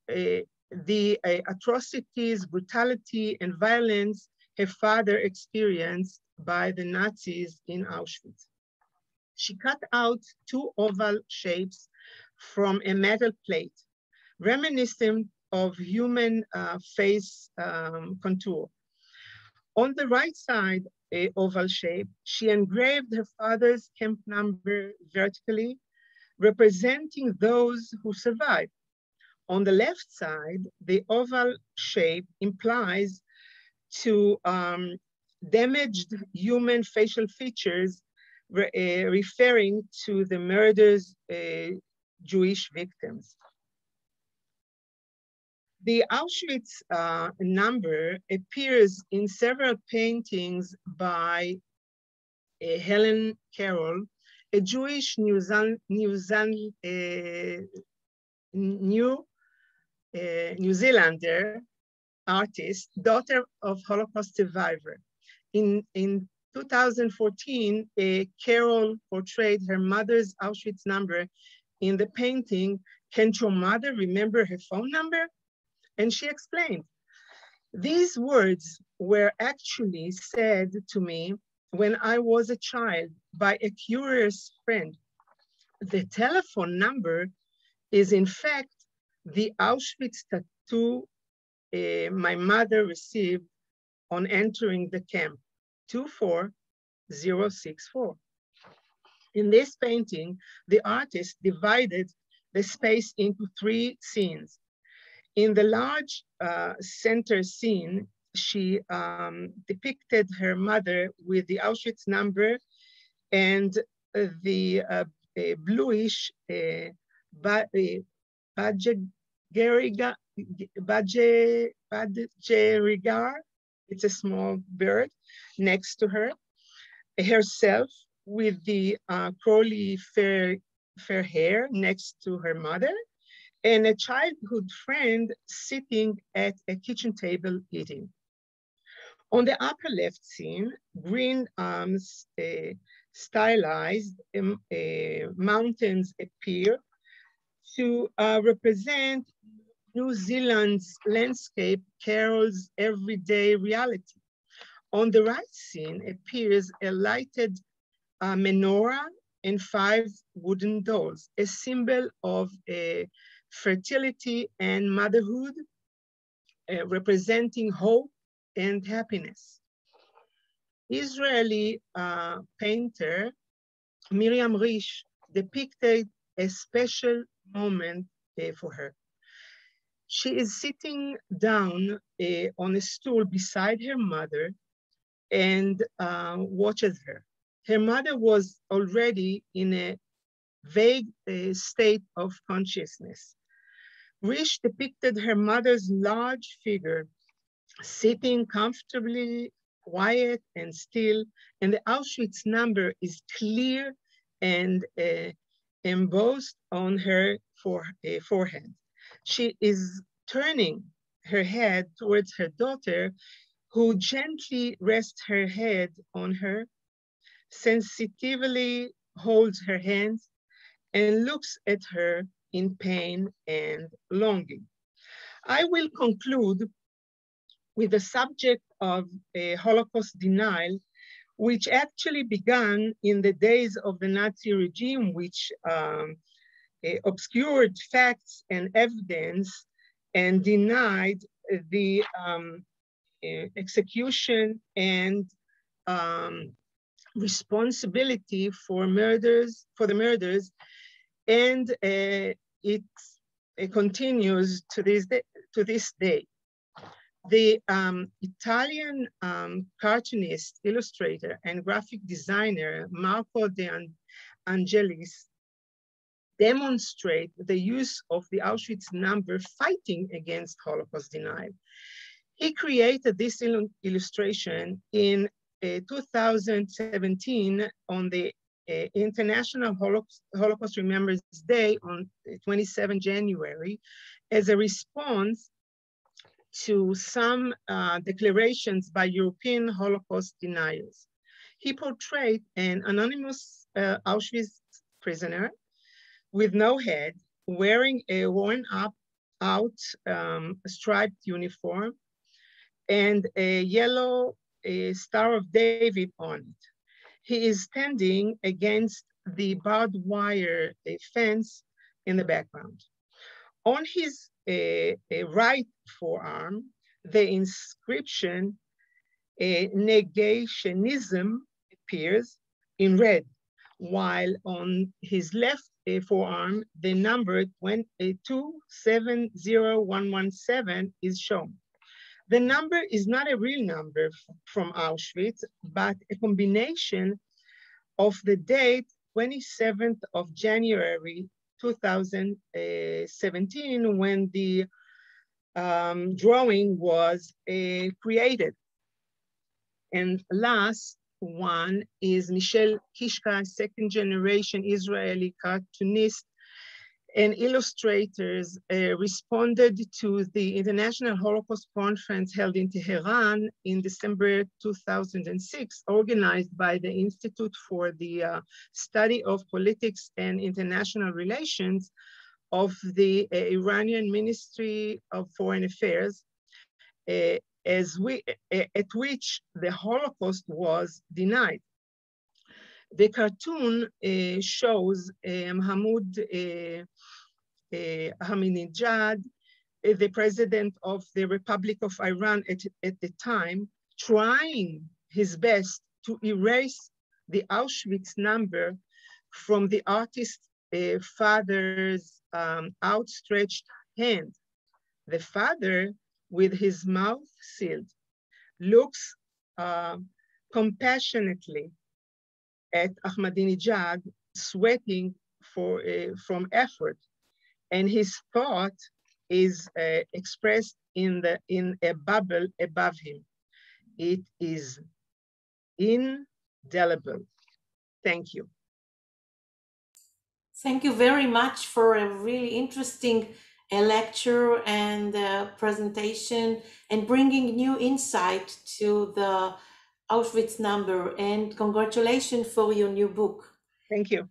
the atrocities, brutality, and violence her father experienced by the Nazis in Auschwitz. She cut out two oval shapes from a metal plate, reminiscent of human face contour. On the right side, a oval shape, she engraved her father's camp number vertically, representing those who survived. On the left side, the oval shape implies to damaged human facial features, referring to the murder's Jewish victims. The Auschwitz number appears in several paintings by Helen Carroll, a Jewish New Zealander artist, daughter of Holocaust survivor. In 2014, Carol portrayed her mother's Auschwitz number in the painting, "Can't your mother remember her phone number?" And she explained, "These words were actually said to me when I was a child by a curious friend. The telephone number is in fact the Auschwitz tattoo my mother received on entering the camp, 24064. In this painting, the artist divided the space into 3 scenes. In the large center scene, she depicted her mother with the Auschwitz number and the bluish Badgerigar, it's a small bird, next to her, herself with the curly fair hair next to her mother, and a childhood friend sitting at a kitchen table eating. On the upper left scene, green stylized mountains appear to represent New Zealand's landscape, Carol's everyday reality. On the right scene appears a lighted menorah and 5 wooden dolls, a symbol of fertility and motherhood, representing hope and happiness. Israeli painter Miriam Rish depicted a special moment for her. She is sitting down on a stool beside her mother and watches her. Her mother was already in a vague state of consciousness. Risch depicted her mother's large figure sitting comfortably, quiet and still, and the Auschwitz number is clear and embossed on her forehead. She is turning her head towards her daughter, who gently rests her head on her, sensitively holds her hands, and looks at her in pain and longing. I will conclude with the subject of Holocaust denial, which actually began in the days of the Nazi regime, which obscured facts and evidence and denied the execution and responsibility for the murders, and it continues to this day. The Italian cartoonist, illustrator, and graphic designer Marco De Angelis demonstrate the use of the Auschwitz number fighting against Holocaust denial. He created this illustration in 2017 on the International Holocaust Remembrance Day on 27 January as a response to some declarations by European Holocaust deniers. He portrayed an anonymous Auschwitz prisoner with no head, wearing a worn out striped uniform and a yellow Star of David on it. He is standing against the barbed wire fence in the background. On his right forearm, the inscription negationism appears in red, while on his left forearm, the number 270117 is shown. The number is not a real number from Auschwitz, but a combination of the date 27th of January 2017, when the drawing was created. And last one is Michel Kishka, second generation Israeli cartoonist and illustrators, responded to the International Holocaust Conference held in Tehran in December 2006, organized by the Institute for the Study of Politics and International Relations of the Iranian Ministry of Foreign Affairs, at which the Holocaust was denied. The cartoon shows Mahmoud Ahmadinejad, the president of the Republic of Iran at the time, trying his best to erase the Auschwitz number from the artist's father's outstretched hand. The father, with his mouth sealed, looks compassionately at Ahmadinejad, sweating from effort, and his thought is expressed in a bubble above him. It is indelible. Thank you. Thank you very much for a really interesting lecture and presentation, and bringing new insight to the Auschwitz number, and congratulations for your new book. Thank you.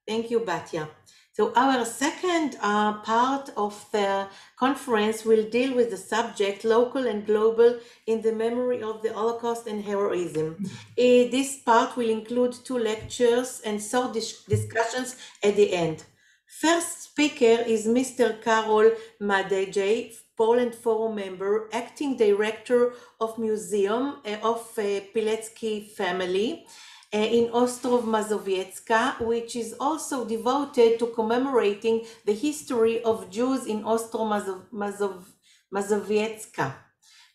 Thank you, Batya. So our second part of the conference will deal with the subject local and global in the memory of the Holocaust and heroism. This part will include 2 lectures and short discussions at the end. First speaker is Mr. Karol Madejej, Poland Forum member, acting director of Museum of Pilecki family in Ostrov Mazowiecka, which is also devoted to commemorating the history of Jews in Ostrov Mazowiecka.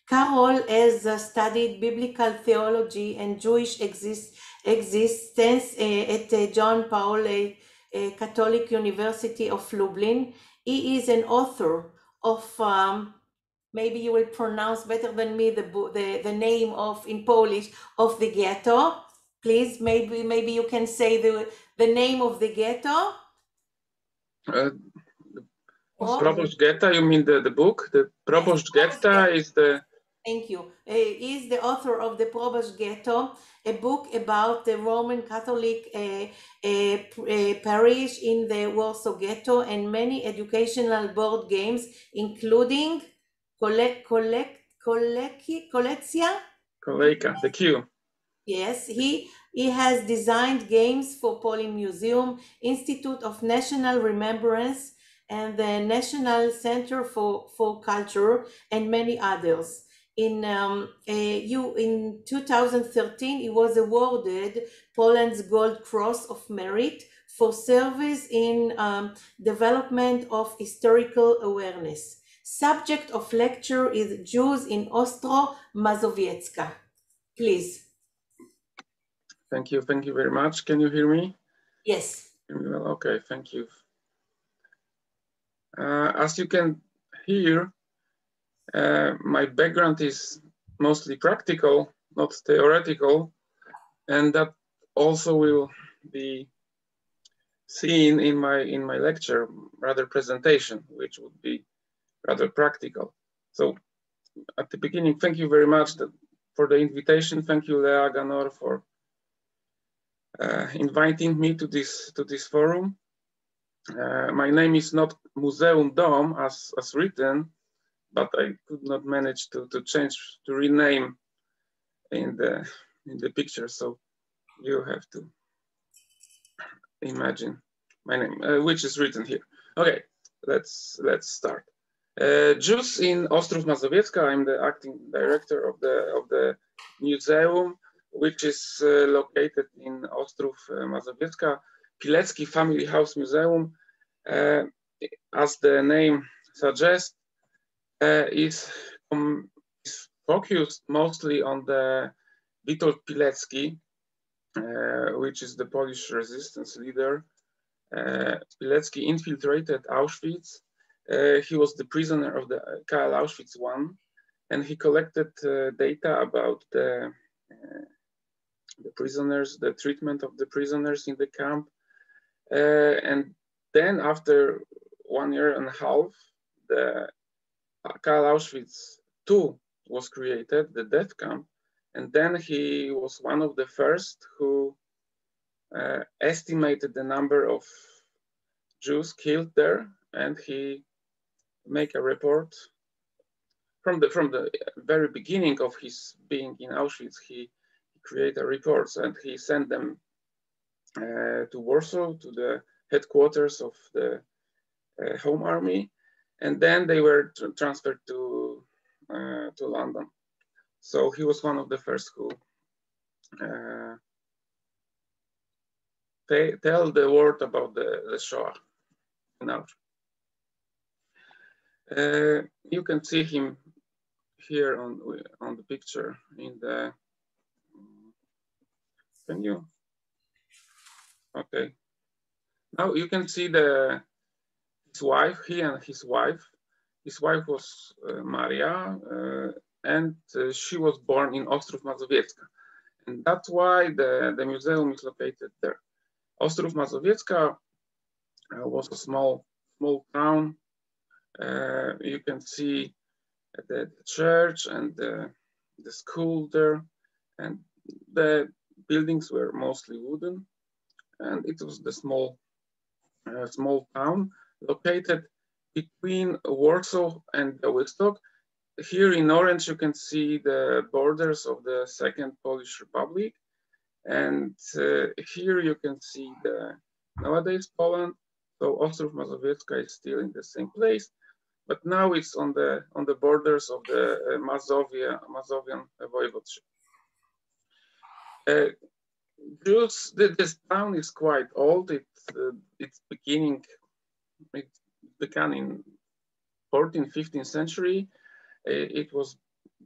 Karol has studied biblical theology and Jewish existence at John Paul Catholic University of Lublin. He is an author of, maybe you will pronounce better than me the name of, in Polish, of the ghetto. Please, maybe you can say the name of the ghetto. Proboszcz Getta, you mean the book? The Proboszcz Getta is the... Thank you. He is the author of the Proboszcz Ghetto, a book about the Roman Catholic parish in the Warsaw Ghetto, and many educational board games, including Kolekcja? Kolejka, the queue. Yes, he has designed games for Polish Museum, Institute of National Remembrance, and the National Center for Culture, and many others. In 2013, he was awarded Poland's Gold Cross of Merit for service in development of historical awareness. Subject of lecture is Jews in Ostro-Mazowiecka. Please. Thank you very much. Can you hear me? Yes. Okay, thank you. As you can hear, my background is mostly practical, not theoretical, and that also will be seen in my lecture, rather presentation, which would be rather practical. So at the beginning, thank you very much for the invitation. Thank you, Lea Ganor, for inviting me to this forum. My name is not Muzeum Dom as written, but I could not manage to rename in the picture. So you have to imagine my name, which is written here. Okay, let's start. Jews in Ostrów-Mazowiecka. I'm the acting director of the museum, which is located in Ostrów-Mazowiecka, Pilecki Family House Museum. As the name suggests, is focused mostly on the Witold Pilecki, which is the Polish resistance leader. Pilecki infiltrated Auschwitz. He was the prisoner of the KL Auschwitz I, and he collected data about the prisoners, the treatment of the prisoners in the camp. And then after 1.5 years, the KL Auschwitz II was created, the death camp. And then he was one of the first who estimated the number of Jews killed there, and he made a report from the very beginning of his being in Auschwitz. He created reports and he sent them to Warsaw, to the headquarters of the Home Army, and then they were transferred to London. So he was one of the first who tell the world about the Shoah in Auschwitz. You can see him here on the picture in the. Can you? Okay. Now you can see his wife. He and his wife. His wife was Maria, and she was born in Ostrów-Mazowiecka, and that's why the museum is located there. Ostrów-Mazowiecka was a small town. You can see the church and the school there, and the buildings were mostly wooden, and it was the small town located between Warsaw and Białystok. Here in orange, you can see the borders of the Second Polish Republic, and here you can see the nowadays Poland. So Ostrów-Mazowiecka is still in the same place, but now it's on the borders of the Mazovian voivodeship. This town is quite old. It began in 14th, 15th century. It was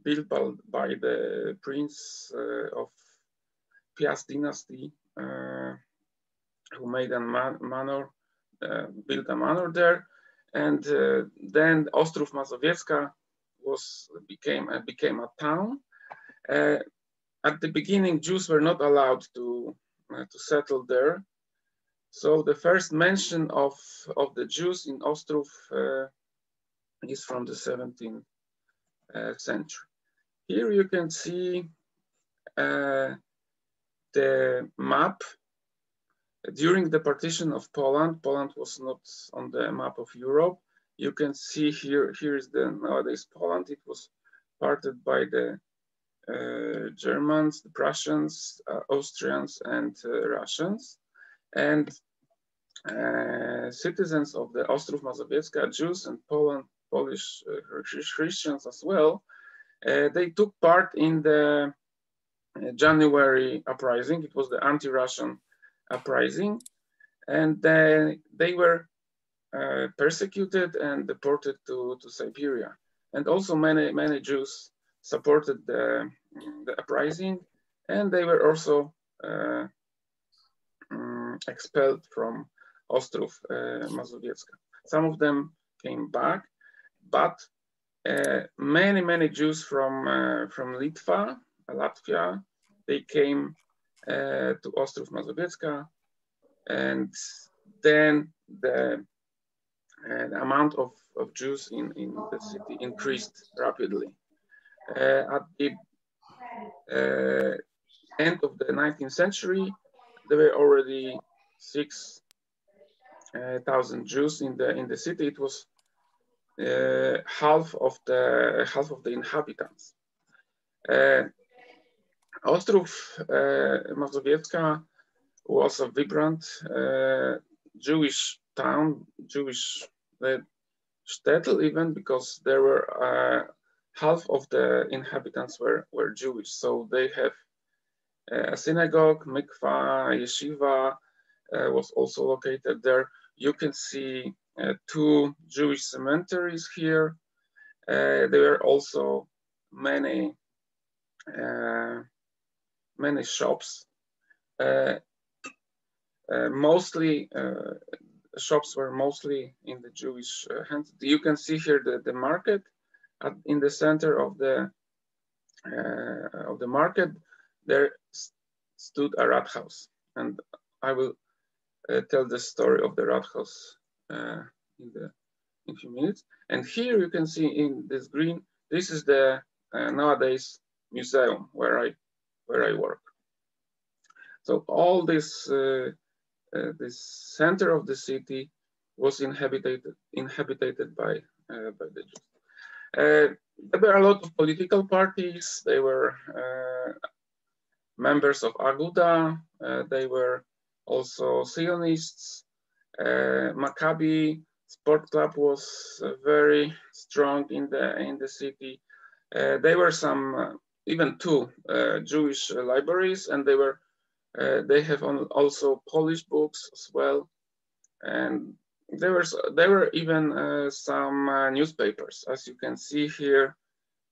built by the prince of Piast dynasty, who made a manor, built a manor there, and then Ostrów Mazowiecka became a town. At the beginning, Jews were not allowed to settle there. So the first mention of the Jews in Ostrów is from the 17th century. Here you can see the map. During the partition of Poland, Poland was not on the map of Europe. You can see here is the nowadays Poland. It was parted by the Germans, the Prussians, Austrians, and Russians. And citizens of the Ostrów Mazowiecka, Jews and Polish Christians as well, they took part in the January uprising. It was the anti-Russian uprising, and they were persecuted and deported to Siberia. And also many Jews supported the uprising, and they were also expelled from Ostrów Mazowiecka. Some of them came back, but many Jews from Latvia, they came to Ostrów Mazowiecka, and then the amount of Jews in the city increased rapidly. At the end of the 19th century, there were already 6,000 Jews in the city. It was half of the inhabitants. Ostrów Mazowiecka was a vibrant Jewish town, Jewish shtetl even, because there were half of the inhabitants were Jewish. So they have a synagogue, mikvah, yeshiva was also located there. You can see 2 Jewish cemeteries here. There were also many shops. Shops were mostly in the Jewish hands. You can see here the market. In the center of the market, there stood a Rathaus, and I will tell the story of the Rathaus in a few minutes. And here you can see in this green, this is the nowadays museum where I work. So all this center of the city was inhabited by the Jews. There were a lot of political parties. They were members of Aguda. They were also Zionists. Maccabi Sport Club was very strong in the city. There were some, even 2 Jewish libraries, and they have also Polish books as well. And there were even some newspapers, as you can see here,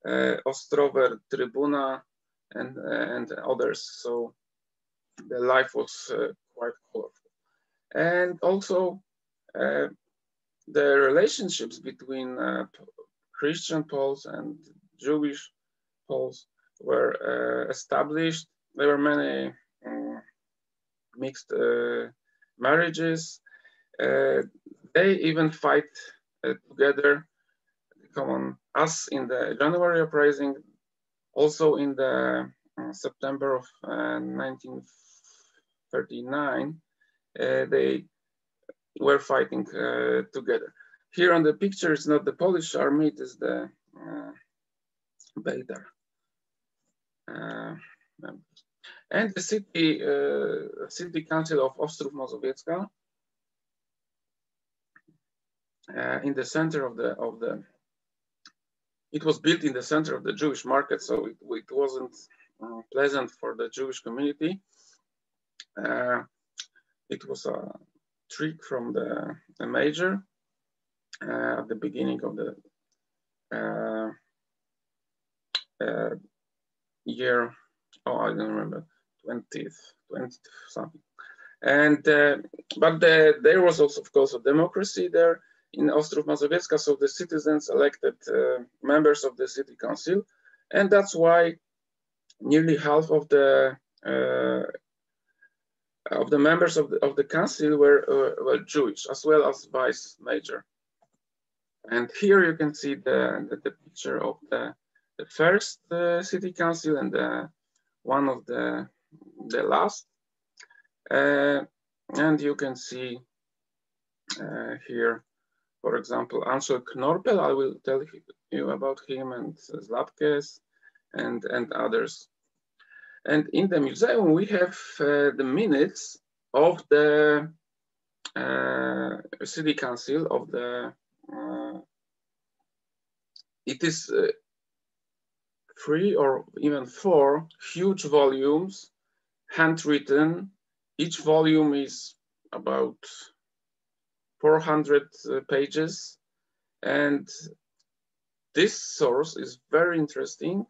Ostrower Trybuna and others. So the life was quite colorful. And also the relationships between Christian Poles and Jewish Poles were established. There were many mixed marriages. They even fight together, as in the January uprising, also in the September of 1939, they were fighting together. Here on the picture, it's not the Polish army, it is the Bejdar. And the city council of Ostrów Mazowiecka, in the center of the, it was built in the center of the Jewish market, so it wasn't pleasant for the Jewish community. It was a trick from the major at the beginning of the year, I don't remember, 20 something. And but there was also, of course, a democracy there in Ostrów Mazowiecka, so the citizens elected members of the city council, and that's why nearly half of the members of the council were Jewish, as well as vice mayor. And here you can see the picture of the first city council and one of the last. And you can see here, for example, Ansel Knorpel. I will tell you about him, and Zlatkes and others. And in the museum, we have the minutes of the city council of the. It is 3 or even 4 huge volumes, handwritten. Each volume is about 400 pages, and this source is very interesting,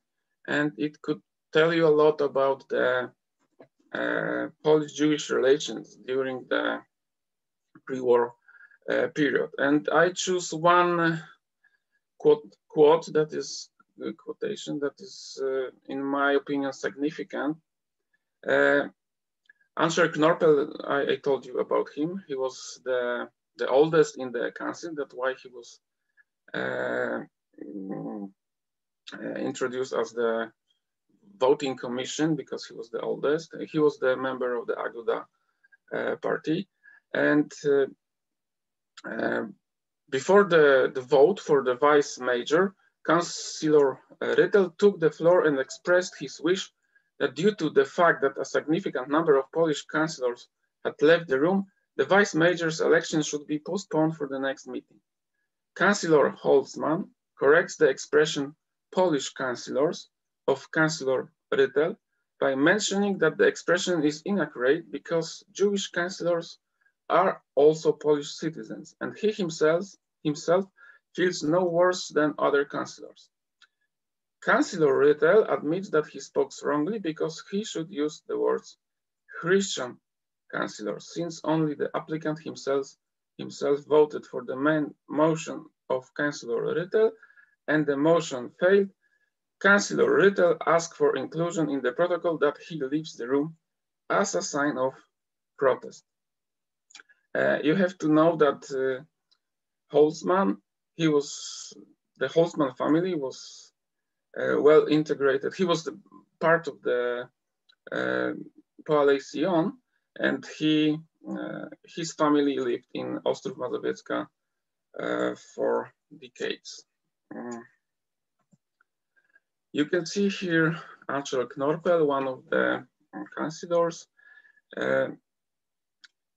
and it could tell you a lot about the Polish-Jewish relations during the pre-war period. And I choose one quote that is a quotation that is, in my opinion, significant. Ansel Knorpel, I told you about him. He was the oldest in the council. That's why he was introduced as the voting commission, because he was the oldest. He was the member of the Aguda party. And before the vote for the vice mayor, Councillor Rytel took the floor and expressed his wish that due to the fact that a significant number of Polish councillors had left the room, the vice mayor's election should be postponed for the next meeting. Councillor Holzmann corrects the expression Polish councillors of Councillor Rytel by mentioning that the expression is inaccurate because Jewish councillors are also Polish citizens, and he himself feels no worse than other councillors. Councillor Rytel admits that he spoke wrongly because he should use the words Christian councillors, since only the applicant himself voted for the main motion of Councillor Rytel, and the motion failed. Councillor Rytel asked for inclusion in the protocol that he leaves the room as a sign of protest. You have to know that Holzmann, the Holzmann family was well integrated. He was the part of the Coalition, and his family lived in Ostrów Mazowiecka for decades. You can see here Ansel Knorpel, one of the councillors.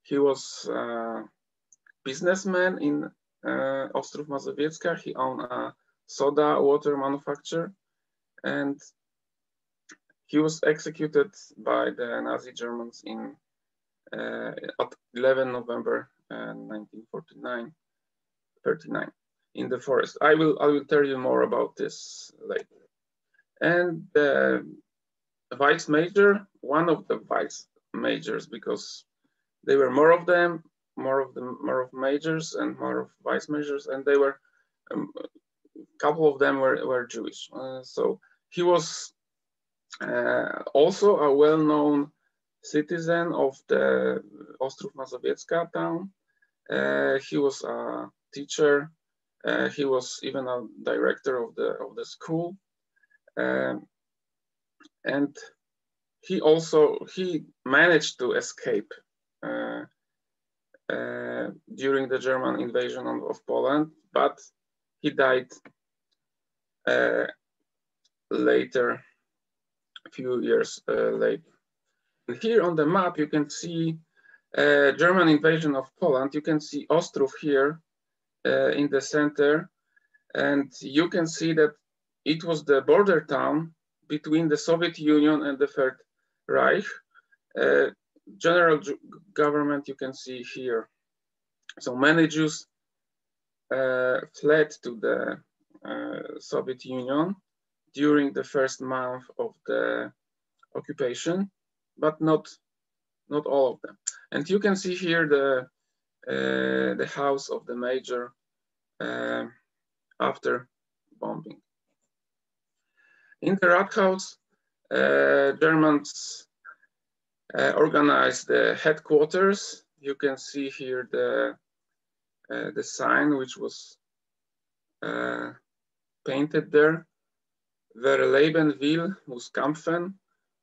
He was a businessman in Ostrów Mazowiecka. He owned a soda water manufacturer, and he was executed by the Nazi Germans at 11 November 1939 in the forest. I will tell you more about this later. And the vice mayor, one of the vice mayors, because there were more of them, more of majors and more of vice mayors, and they were a couple of them were Jewish. So he was also a well-known citizen of the Ostrów Mazowiecka town. He was a teacher. He was even a director of the school, and he managed to escape during the German invasion of Poland, but he died later, a few years later. And here on the map, you can see German invasion of Poland. You can see Ostrów here in the center, and you can see that it was the border town between the Soviet Union and the Third Reich. General government you can see here. So many Jews fled to the Soviet Union during the first month of the occupation, but not all of them. And you can see here the house of the major after bombing. In the Rathaus, Germans organized the headquarters. You can see here the sign which was painted there. Wer leben will, muss kämpfen.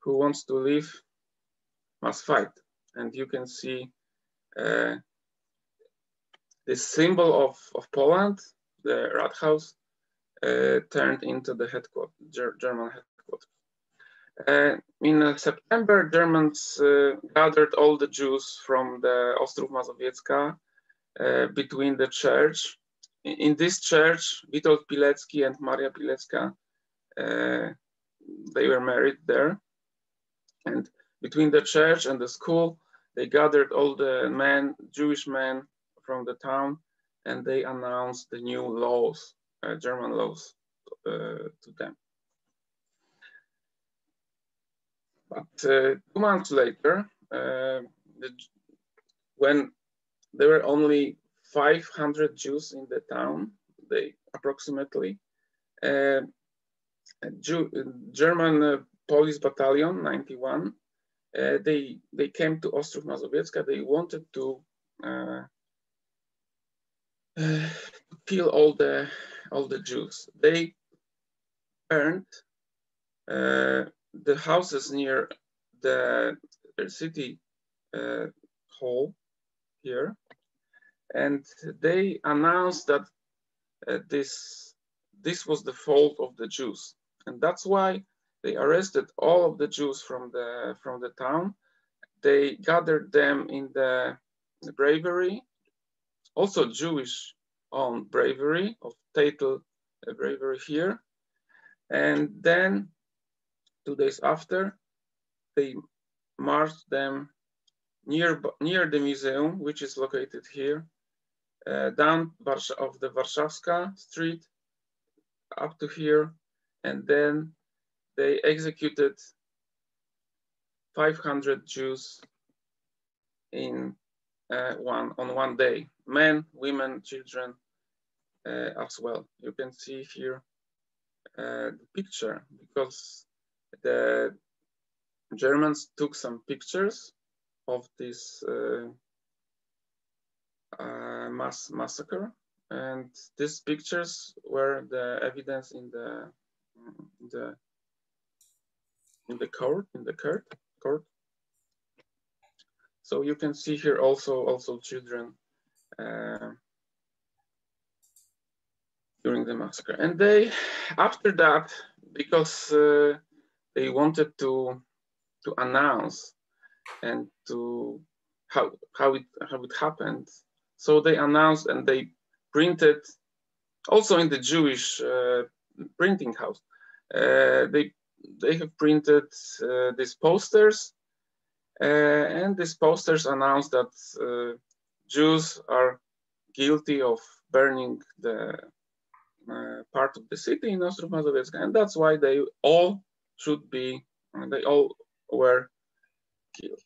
Who wants to live must fight. And you can see the symbol of Poland, the Rathaus, turned into the headquarters, German headquarters. In September, Germans gathered all the Jews from the Ostrów Mazowiecka between the church. In this church, Witold Pilecki and Maria Pilecka, they were married there. And between the church and the school, they gathered all the men, Jewish men from the town, and they announced the new laws, German laws, to them. But 2 months later, when there were only 500 Jews in the town, they approximately, German police battalion 91, they came to Ostrów Mazowiecka. They wanted to kill all the Jews. They burned the houses near the city hall here, and they announced that this was the fault of the Jews, and that's why they arrested all of the Jews from the town. They gathered them in the brewery, also Jewish owned brewery of Untitled brewery here, and then 2 days after, they marched them near the museum, which is located here, down of the Warszawska street up to here, and then they executed 500 Jews on one day, men, women, children as well. You can see here the picture, because the Germans took some pictures of this massacre, and these pictures were the evidence in the court. So you can see here also children during the massacre. And they, after that, because they wanted to announce and to how it happened, so they announced and they printed also in the Jewish printing house. They have printed these posters, and these posters announced that Jews are guilty of burning the part of the city in Ostrów Mazowiecka, and that's why they all were killed.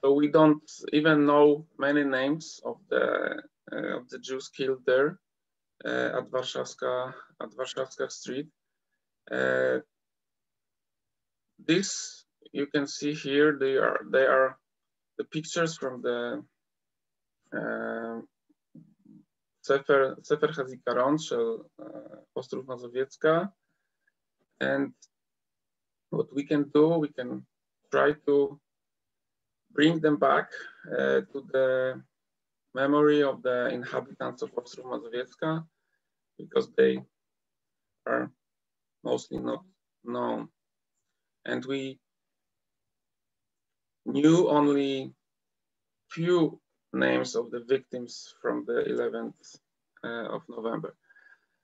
So we don't even know many names of the Jews killed there at Warszawska Street. This you can see here. They are the pictures from the Sefer Hazikaron shel Ostrów Mazowiecka, and what we can do, we can try to bring them back to the memory of the inhabitants of Ostrów Mazowiecka, because they are mostly not known. And we knew only few names of the victims from the 11th of November.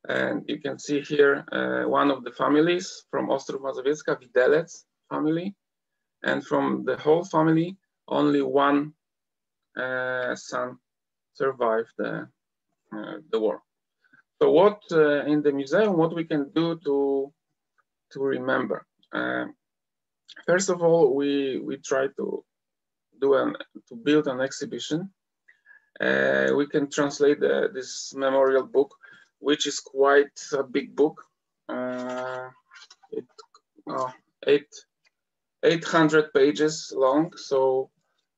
And you can see here one of the families from Ostrów Mazowiecka, Widelec family, and from the whole family, only one son survived the war. So what in the museum, what we can do to remember? First of all, we try to to build an exhibition. We can translate this memorial book, which is quite a big book. 800 pages long. So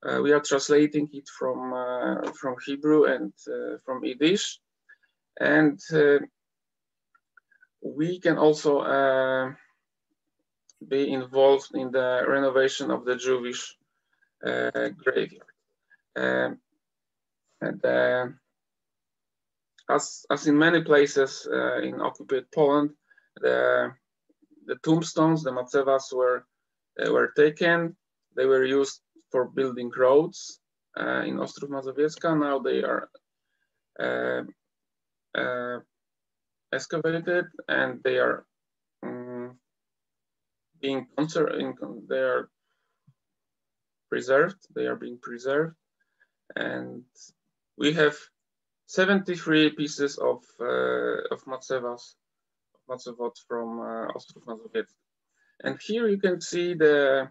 we are translating it from Hebrew and from Yiddish, and we can also be involved in the renovation of the Jewish graveyard. As in many places in occupied Poland, the tombstones, the matzevas were taken. They were used for building roads in Ostrów Mazowiecka. Now they are excavated and they are being they are preserved. They are being preserved, and we have 73 pieces of matzevot from Ostrów Mazowiecki. And here you can see the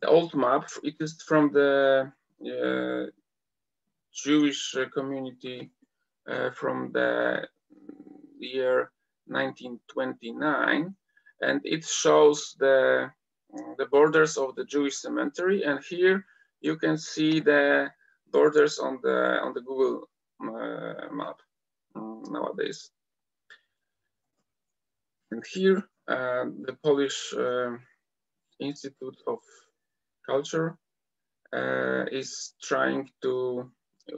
old map. It is from the Jewish community from the year 1929, and it shows the borders of the Jewish cemetery. And here you can see the borders on the Google map nowadays. And here the Polish Institute of Culture is trying to,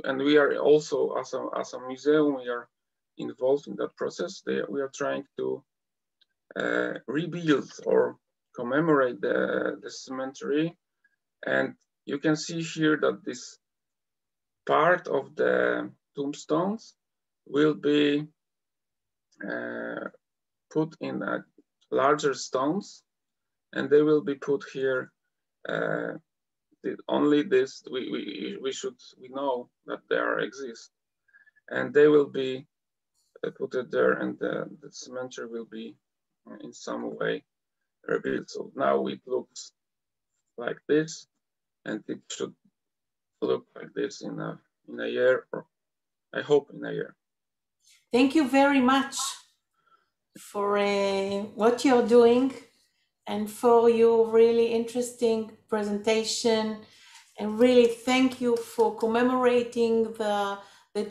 and we are also as a museum, we are involved in that process. We are trying to rebuild or commemorate the cemetery. And you can see here that this part of the tombstones will be put in larger stones, and they will be put here. Only this we know that there exist, and they will be put it there, and the cemetery will be in some way rebuilt. So now it looks like this, and it should look like this in a year, or I hope in a year. Thank you very much for what you're doing and for your really interesting presentation. And really thank you for commemorating the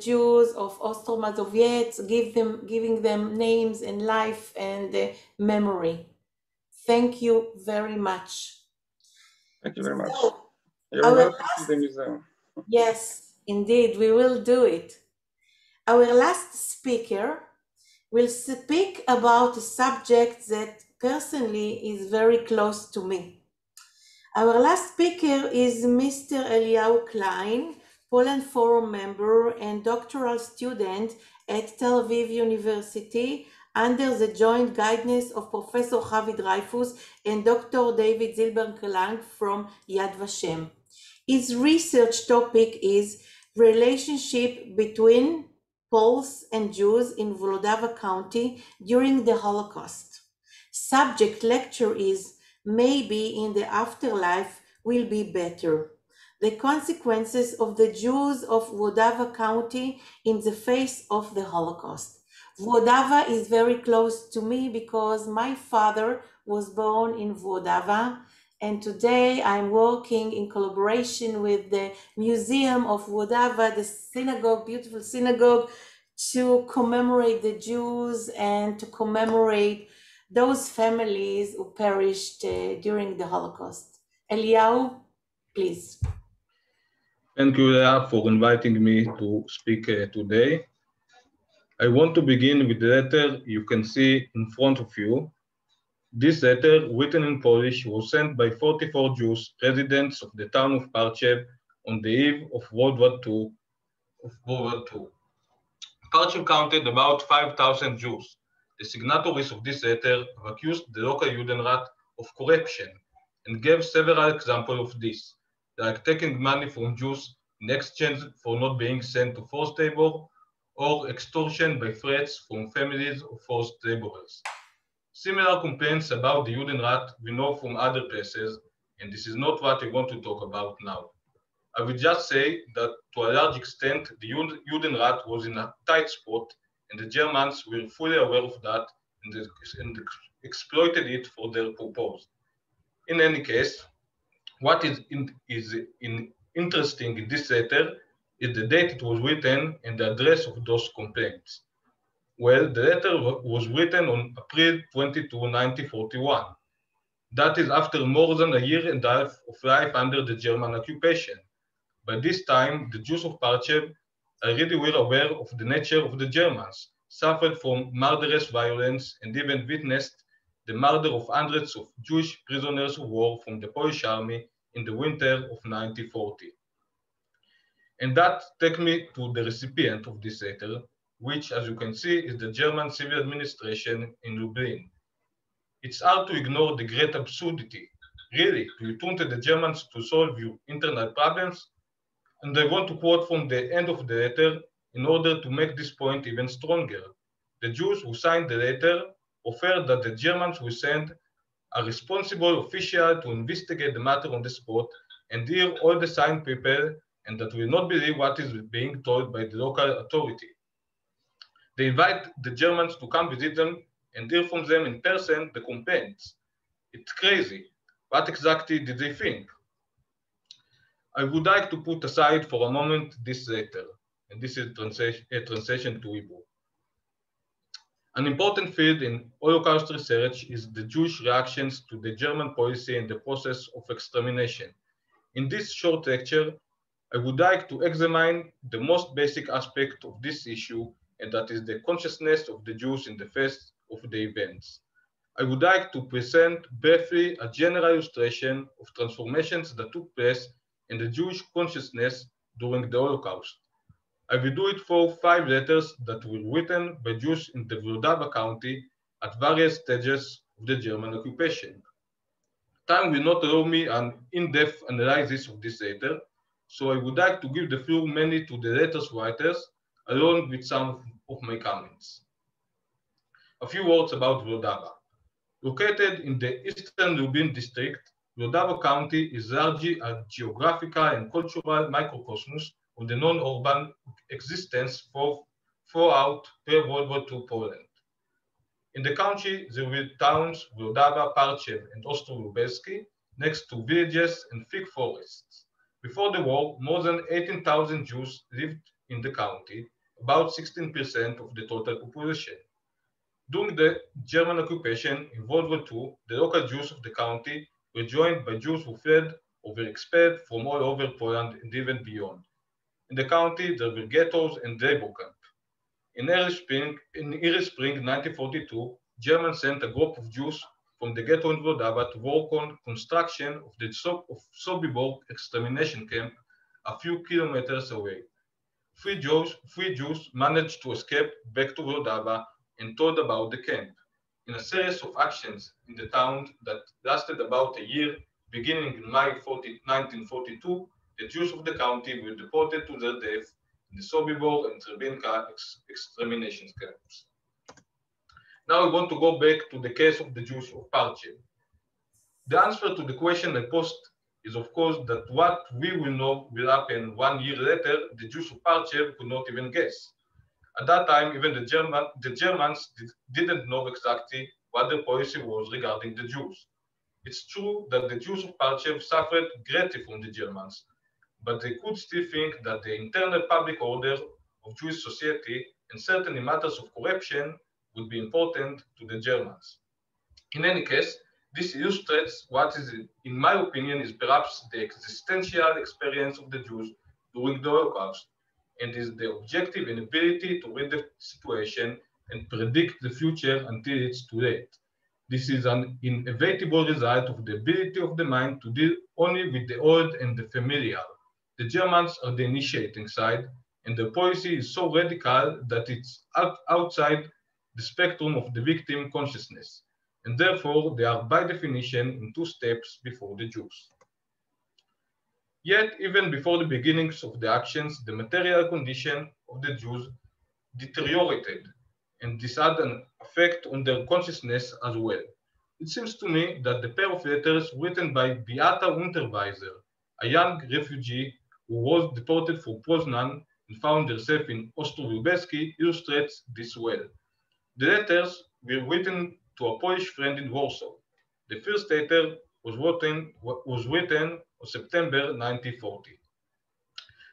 Jews of Ostrów Mazowiecki, giving them names and life and memory. Thank you very much. Thank you very much. So, you're welcome to the museum. Yes, indeed, we will do it. Our last speaker will speak about a subject that personally is very close to me. Our last speaker is Mr. Eliyahu Klein, Poland Forum member and doctoral student at Tel Aviv University under the joint guidance of Professor Javi Dreyfus and Dr. David Zilberklang from Yad Vashem. His research topic is relationship between Poles and Jews in Vlodava County during the Holocaust. Subject lecture is maybe in the afterlife will be better. The consequences of the Jews of Vlodava County in the face of the Holocaust. Vlodava is very close to me because my father was born in Vlodava, and today I'm working in collaboration with the Museum of Vlodava, the synagogue, beautiful synagogue, to commemorate the Jews and to commemorate those families who perished during the Holocaust. Eliyahu, please. Thank you, Leah, for inviting me to speak today. I want to begin with the letter you can see in front of you. This letter, written in Polish, was sent by 44 Jews, residents of the town of Parchev, on the eve of World War II. Parchev counted about 5,000 Jews. The signatories of this letter have accused the local Judenrat of corruption and gave several examples of this, like taking money from Jews in exchange for not being sent to forced labor, or extortion by threats from families of forced laborers. Similar complaints about the Judenrat we know from other places, and this is not what I want to talk about now. I will just say that to a large extent, the Judenrat was in a tight spot, and the Germans were fully aware of that and exploited it for their purpose. In any case, what is interesting in this letter is the date it was written and the address of those complaints. Well, the letter was written on April 22, 1941. That is after more than a year and a half of life under the German occupation. By this time, the Jews of Parchev already were aware of the nature of the Germans, suffered from murderous violence, and even witnessed the murder of hundreds of Jewish prisoners of war from the Polish army in the winter of 1940. And that takes me to the recipient of this letter, which, as you can see, is the German civil administration in Lublin. It's hard to ignore the great absurdity. Really, do you turn to the Germans to solve your internal problems? And I want to quote from the end of the letter in order to make this point even stronger. The Jews who signed the letter offered that the Germans will send a responsible official to investigate the matter on the spot and hear all the signed people, and that will not believe what is being told by the local authority. They invite the Germans to come visit them and hear from them in person the complaints. It's crazy. What exactly did they think? I would like to put aside for a moment this letter, and this is a translation to Hebrew. An important field in Holocaust research is the Jewish reactions to the German policy and the process of extermination. In this short lecture, I would like to examine the most basic aspect of this issue, and that is the consciousness of the Jews in the face of the events. I would like to present briefly a general illustration of transformations that took place in the Jewish consciousness during the Holocaust. I will do it for 5 letters that were written by Jews in the Vlodava County at various stages of the German occupation. Time will not allow me an in-depth analysis of this letter, so I would like to give the floor mainly to the letter's writers, along with some of my comments. A few words about Vlodava. Located in the eastern Lublin district, Vlodava County is largely a geographical and cultural microcosmos of the non-urban existence throughout pre-World War II Poland. In the county, there were towns Vlodava, Parchev, and Ostrolubelski, next to villages and thick forests. Before the war, more than 18,000 Jews lived in the county, about 16% of the total population. During the German occupation in World War II, the local Jews of the county were joined by Jews who fled or were expelled from all over Poland and even beyond. In the county, there were ghettos and labor camps. In early spring 1942, Germans sent a group of Jews from the ghetto in Vlodava to work on construction of the Sobibor extermination camp a few kilometers away. Three Jews managed to escape back to Vlodava and told about the camp. In a series of actions in the town that lasted about a year, beginning in May 1942, the Jews of the county were deported to their death in the Sobibor and Treblinka extermination camps. Now I want to go back to the case of the Jews of Parchev. The answer to the question I posed is, of course, that what we will know will happen 1 year later, the Jews of Parchev could not even guess. At that time, even the Germans didn't know exactly what their policy was regarding the Jews. It's true that the Jews of Parchev suffered greatly from the Germans, but they could still think that the internal public order of Jewish society and certainly matters of corruption would be important to the Germans. In any case, this illustrates what is, in my opinion, is perhaps the existential experience of the Jews during the Holocaust, and is the objective inability to read the situation and predict the future until it's too late. This is an inevitable result of the ability of the mind to deal only with the old and the familiar. The Germans are the initiating side, and their policy is so radical that it's outside the spectrum of the victim consciousness, and therefore they are by definition in 2 steps before the Jews. Yet, even before the beginnings of the actions, the material condition of the Jews deteriorated, and this had an effect on their consciousness as well. It seems to me that the pair of letters written by Beata Unterweiser, a young refugee who was deported from Poznan and found herself in Ostrowiecki, illustrates this well. The letters were written to a Polish friend in Warsaw. The first letter was written on September 1940.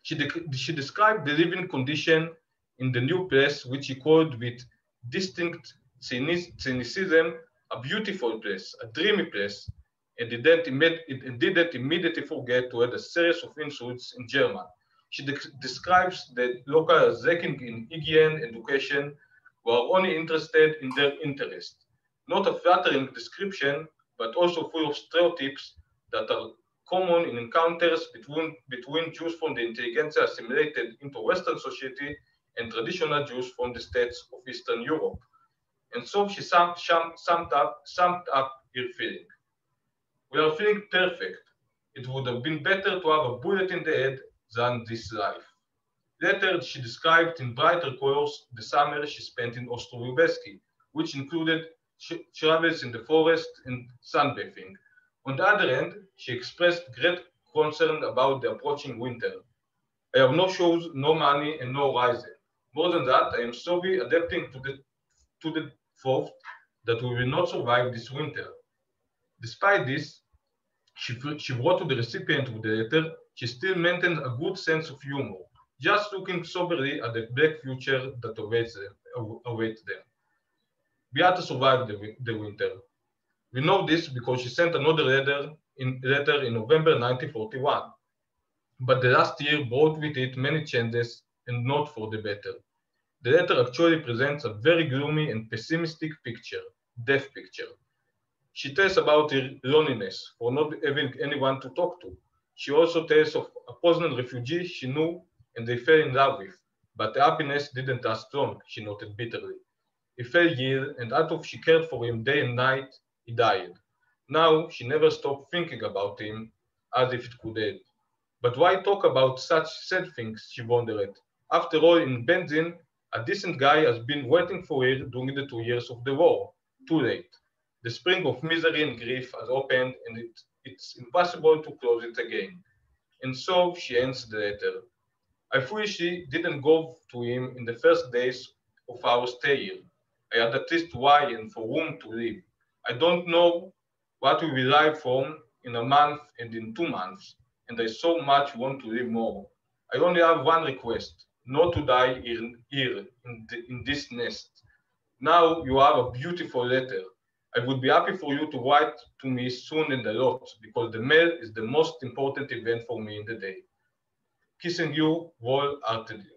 She described the living condition in the new place, which she called with distinct cynicism, a beautiful place, a dreamy place, and didn't immediately forget to add a series of insults in German. She describes the local as lacking in hygiene, education, who are only interested in their interest. Not a flattering description, but also full of stereotypes that are common in encounters between Jews from the intelligentsia assimilated into Western society and traditional Jews from the states of Eastern Europe. And so she summed up her feeling. We are feeling perfect. It would have been better to have a bullet in the head than this life. Later, she described in brighter colors the summer she spent in Ostrowiecki, which included travels in the forest and sunbathing. On the other hand, she expressed great concern about the approaching winter. I have no shoes, no money, and no horizon. More than that, I am slowly adapting to the thought that we will not survive this winter. Despite this, she wrote to the recipient of the letter, she still maintains a good sense of humor, just looking soberly at the black future that awaits them. Beata survived the winter. We know this because she sent another letter in November 1941. But the last year brought with it many changes, and not for the better. The letter actually presents a very gloomy and pessimistic picture, death picture. She tells about her loneliness for not having anyone to talk to. She also tells of a Poznan refugee she knew and they fell in love with, but the happiness didn't last long, she noted bitterly. He fell ill, and although she cared for him day and night, he died. Now she never stopped thinking about him as if it could help. But why talk about such sad things, she wondered. After all, in Benzin, a decent guy has been waiting for her during the 2 years of the war. Too late. The spring of misery and grief has opened, and it's impossible to close it again. And so she ends the letter. I foolishly didn't go to him in the first days of our stay here. I had at least why and for whom to live. I don't know what we will live from in a month and in 2 months, and I so much want to live more. I only have one request, not to die here in this nest. Now you have a beautiful letter. I would be happy for you to write to me soon and a lot, because the mail is the most important event for me in the day. Kissing you wholeheartedly.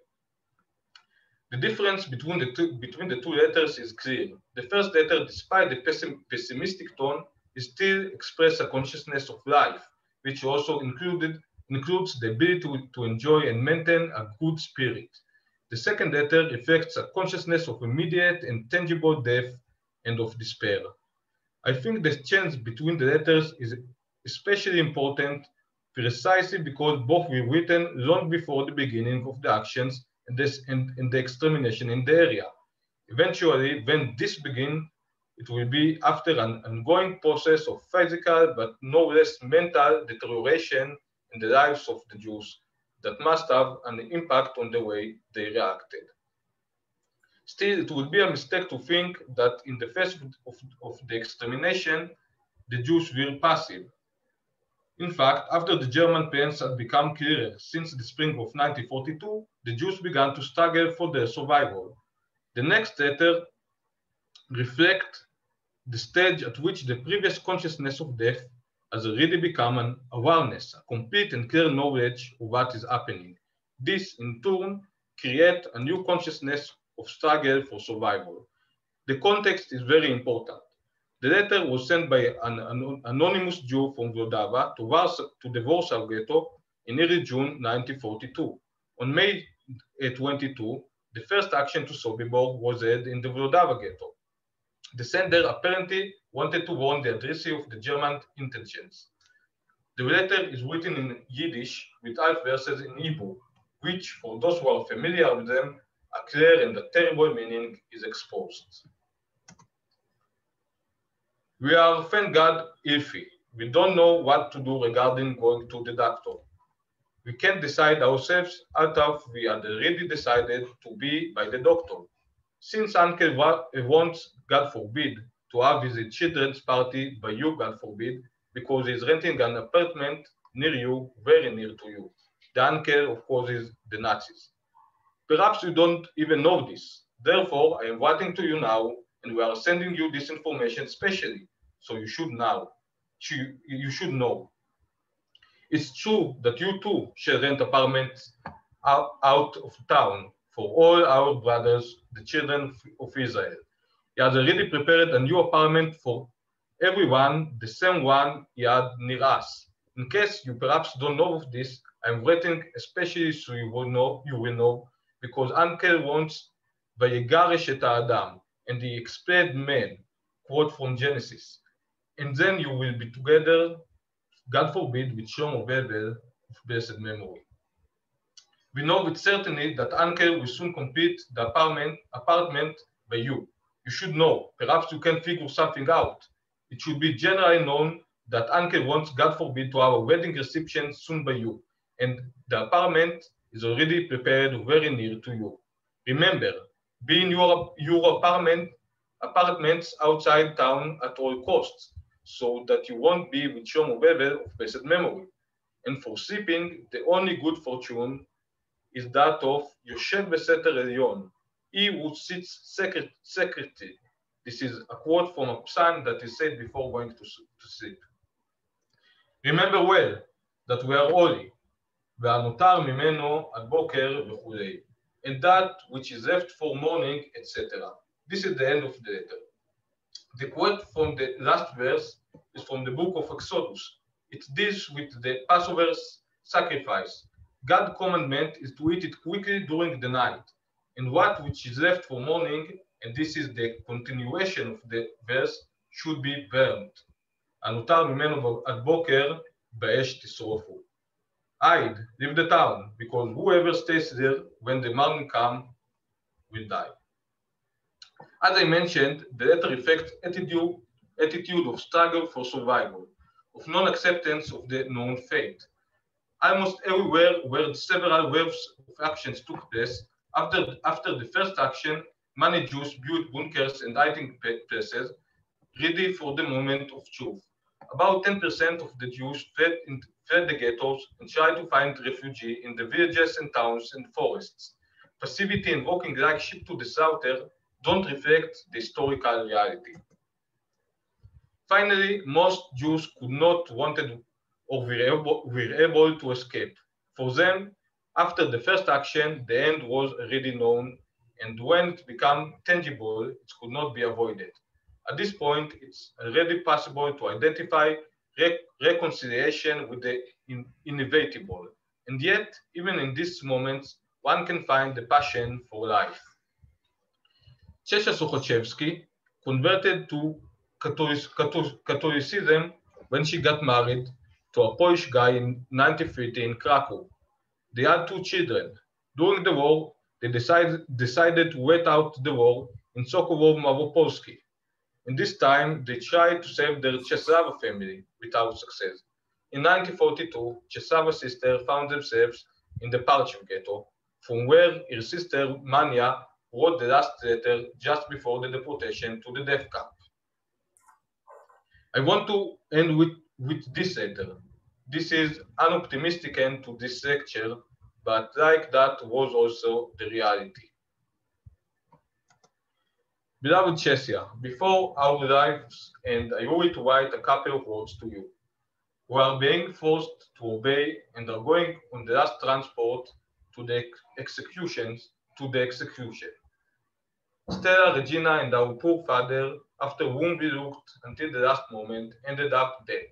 The difference between the two letters is clear. The first letter, despite the pessimistic tone, is still express a consciousness of life, which also includes the ability to enjoy and maintain a good spirit. The second letter reflects a consciousness of immediate and tangible death and of despair. I think the change between the letters is especially important precisely because both were written long before the beginning of the actions and the extermination in the area. Eventually, when this begins, it will be after an ongoing process of physical but no less mental deterioration in the lives of the Jews that must have an impact on the way they reacted. Still, it would be a mistake to think that in the face of the extermination, the Jews were passive. In fact, after the German plans had become clearer since the spring of 1942, the Jews began to struggle for their survival. The next letter reflects the stage at which the previous consciousness of death has already become an awareness, a complete and clear knowledge of what is happening. This, in turn, creates a new consciousness of struggle for survival. The context is very important. The letter was sent by an anonymous Jew from Vlodava to the Warsaw Ghetto in early June 1942. On May 22, the first action to Sobibor was held in the Vlodava Ghetto. The sender apparently wanted to warn the addressee of the German intentions. The letter is written in Yiddish with half verses in Hebrew, which, for those who are familiar with them, a clear and a terrible meaning is exposed. We are, thank God, healthy. We don't know what to do regarding going to the doctor. We can't decide ourselves after we had already decided to be by the doctor. Since Uncle wants, God forbid, to have his children's party by you, God forbid, because he's renting an apartment near you, very near to you. The uncle, of course, is the Nazis. Perhaps you don't even know this. Therefore, I am writing to you now, and we are sending you this information specially, so you should know. You should know. It's true that you too shall rent apartments out of town for all our brothers, the children of Israel. He has already prepared a new apartment for everyone, the same one he had near us. In case you perhaps don't know of this, I'm writing especially so you will know, because Uncle wants Vayegarish et Adam, and he expelled men, quote from Genesis. And then you will be together, God forbid, with Shlomo Bevel of blessed memory. We know with certainty that Uncle will soon complete the apartment by you. You should know, perhaps you can figure something out. It should be generally known that Uncle wants, God forbid, to have a wedding reception soon by you, and the apartment is already prepared very near to you. Remember, be in your apartments outside town at all costs, so that you won't be with Shlomo Bevel of blessed memory. And for sleeping, the only good fortune is that of Yoshev Beseter Elyon, he who sits secretly. This is a quote from a psalm that is said before going to sleep. Remember well that we are holy, והנותר ממנו עד בוקר וכו', and that which is left for morning, etc. This is the end of the letter. The quote from the last verse is from the book of Exodus. It deals with the Passover sacrifice. God's commandment is to eat it quickly during the night, and what which is left for morning, and this is the continuation of the verse, should be burned. הנותר ממנו עד בוקר באש תשרופו. Hide, leave the town, because whoever stays there when the morning comes will die. As I mentioned, the letter reflects attitude of struggle for survival, of non-acceptance of the known fate. Almost everywhere where several waves of actions took place, after the first action, many Jews built bunkers and hiding places ready for the moment of truth. About 10% of the Jews fled the ghettos and tried to find refuge in the villages and towns and forests. Passivity and walking like sheep to the slaughter don't reflect the historical reality. Finally, most Jews could not, wanted, or were able to escape. For them, after the first action, the end was already known, and when it became tangible, it could not be avoided. At this point, it's already possible to identify reconciliation with the inevitable. And yet, even in these moments, one can find the passion for life. Czesha Sokochevsky converted to Catholicism when she got married to a Polish guy in 1950 in Krakow. They had 2 children. During the war, they decided to wait out the war in Sokołów Małopolski. In this time, they tried to save their Czesława family without success. In 1942, Czesława's sister found themselves in the Parchev ghetto, from where her sister Mania wrote the last letter just before the deportation to the death camp. I want to end with this letter. This is an optimistic end to this lecture, but like that was also the reality. Beloved Chesia, before our lives end, I owe it to write a couple of words to you. We are being forced to obey and are going on the last transport to the execution. Stella, Regina, and our poor father, after whom we looked until the last moment, ended up dead.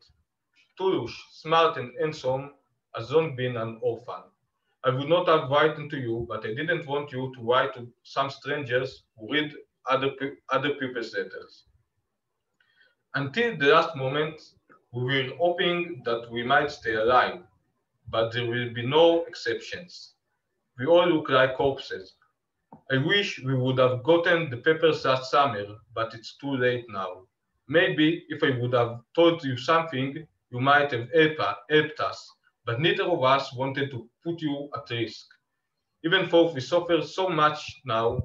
Toulouche, smart and handsome, has long been an orphan. I would not have written to you, but I didn't want you to write to some strangers who read other people's letters. Until the last moment, we were hoping that we might stay alive, but there will be no exceptions. We all look like corpses. I wish we would have gotten the papers last summer, but it's too late now. Maybe if I would have told you something, you might have helped us. but neither of us wanted to put you at risk. Even though we suffer so much now,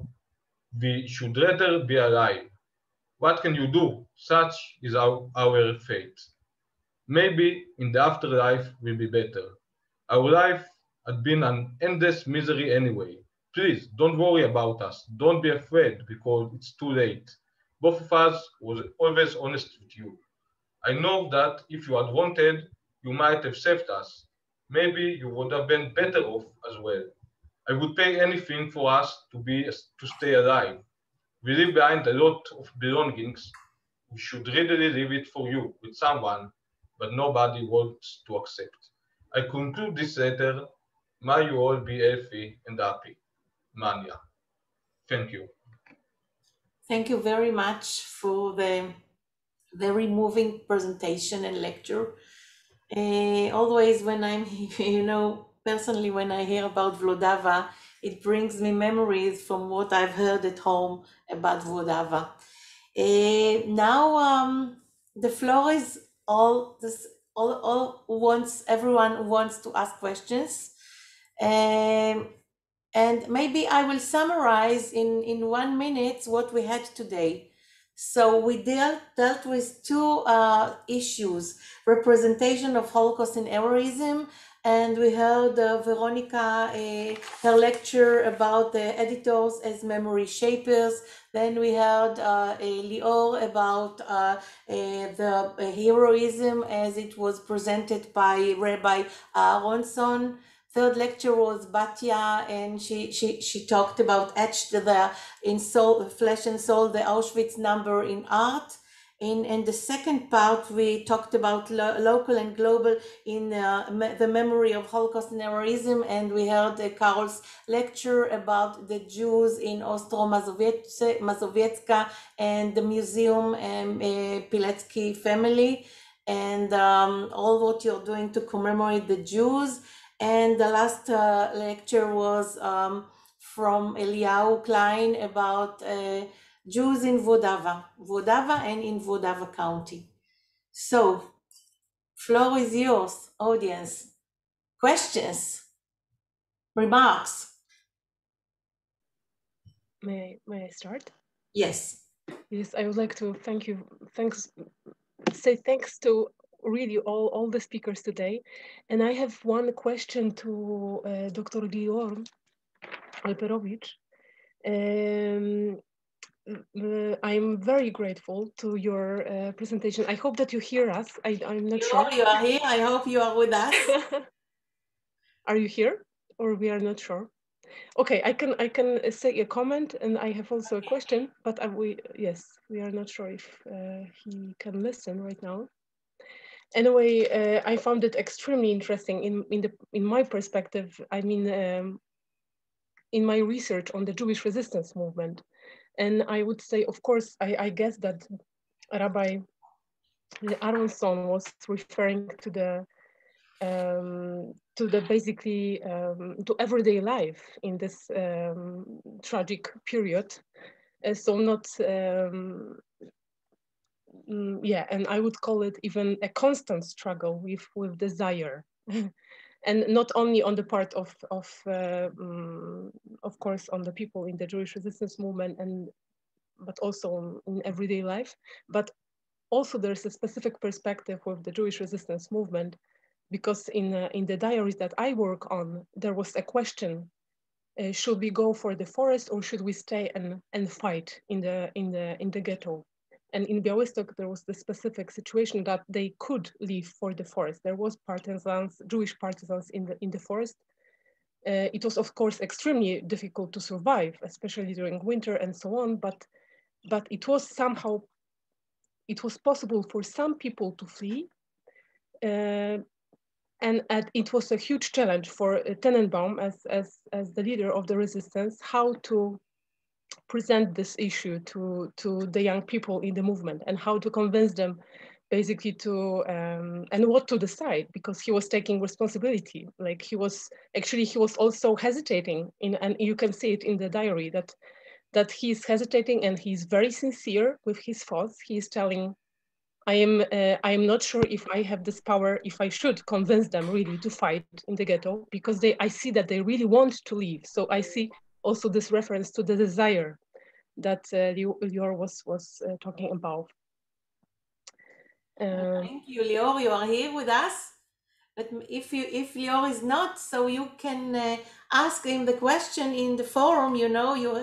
we should rather be alive. What can you do? Such is our fate. Maybe in the afterlife will be better. Our life had been an endless misery anyway. Please, don't worry about us. Don't be afraid because it's too late. Both of us was always honest with you. I know that if you had wanted, you might have saved us. Maybe you would have been better off as well. I would pay anything for us to stay alive. We leave behind a lot of belongings. We should really leave it for you with someone, but nobody wants to accept. I conclude this letter. May you all be healthy and happy. Manya. Thank you. Thank you very much for the very moving presentation and lecture. Always when I'm, personally, when I hear about Vlodava, it brings me memories from what I've heard at home about Vlodava. Now the floor is everyone wants to ask questions. And maybe I will summarize in 1 minute what we had today. So we dealt with two issues: representation of Holocaust and heroism, and we heard Veronica, her lecture about the editors as memory shapers. Then we heard Lior about the heroism as it was presented by Rabbi Aronson. Third lecture was Batya, and she talked about etched in soul, flesh and soul, the Auschwitz number in art. In the second part, we talked about local and global in the memory of Holocaust and heroism, and we heard Karol's lecture about the Jews in Ostro-Mazowiecka and the museum Pilecki family, and all what you're doing to commemorate the Jews. And the last lecture was from Eliyahu Klein about Jews in Vlodava and in Vlodava County. So, floor is yours, audience. Questions, remarks? May I start? Yes. Yes, I would like to say thanks to really all the speakers today. And I have one question to Dr. Lior Alperovich. I'm very grateful to your presentation. I hope that you hear us. I'm not sure. You are here. I hope you are with us. Are you here, or we are not sure? Okay, I can say a comment, and I have also a question. But we are not sure if he can listen right now. Anyway, I found it extremely interesting in my perspective. I mean, in my research on the Jewish resistance movement. And I would say, of course, I guess that Rabbi Aronson was referring to the basically to everyday life in this tragic period. So not, and I would call it even a constant struggle with desire. And not only on the part of course, on the people in the Jewish resistance movement, but also in everyday life. But also there's a specific perspective with the Jewish resistance movement, because in the diaries that I work on, there was a question: should we go for the forest or should we stay and fight in the ghetto? And in Białystok, there was the specific situation that they could leave for the forest. There was partisans, Jewish partisans in the forest. It was, of course, extremely difficult to survive, especially during winter and so on. But it was somehow, it was possible for some people to flee. And it was a huge challenge for Tenenbaum as the leader of the resistance, how to present this issue to the young people in the movement, and how to convince them basically to and what to decide, because he was taking responsibility. Like he was also hesitating and you can see it in the diary that he's hesitating, and he's very sincere with his thoughts. He's telling I am not sure if I have this power, if I should convince them really to fight in the ghetto, because I see that they really want to leave. So I see also this reference to the desire that Lior was talking about. Thank you, Lior. You are here with us. But if Lior is not, so you can ask him the question in the forum. You know, you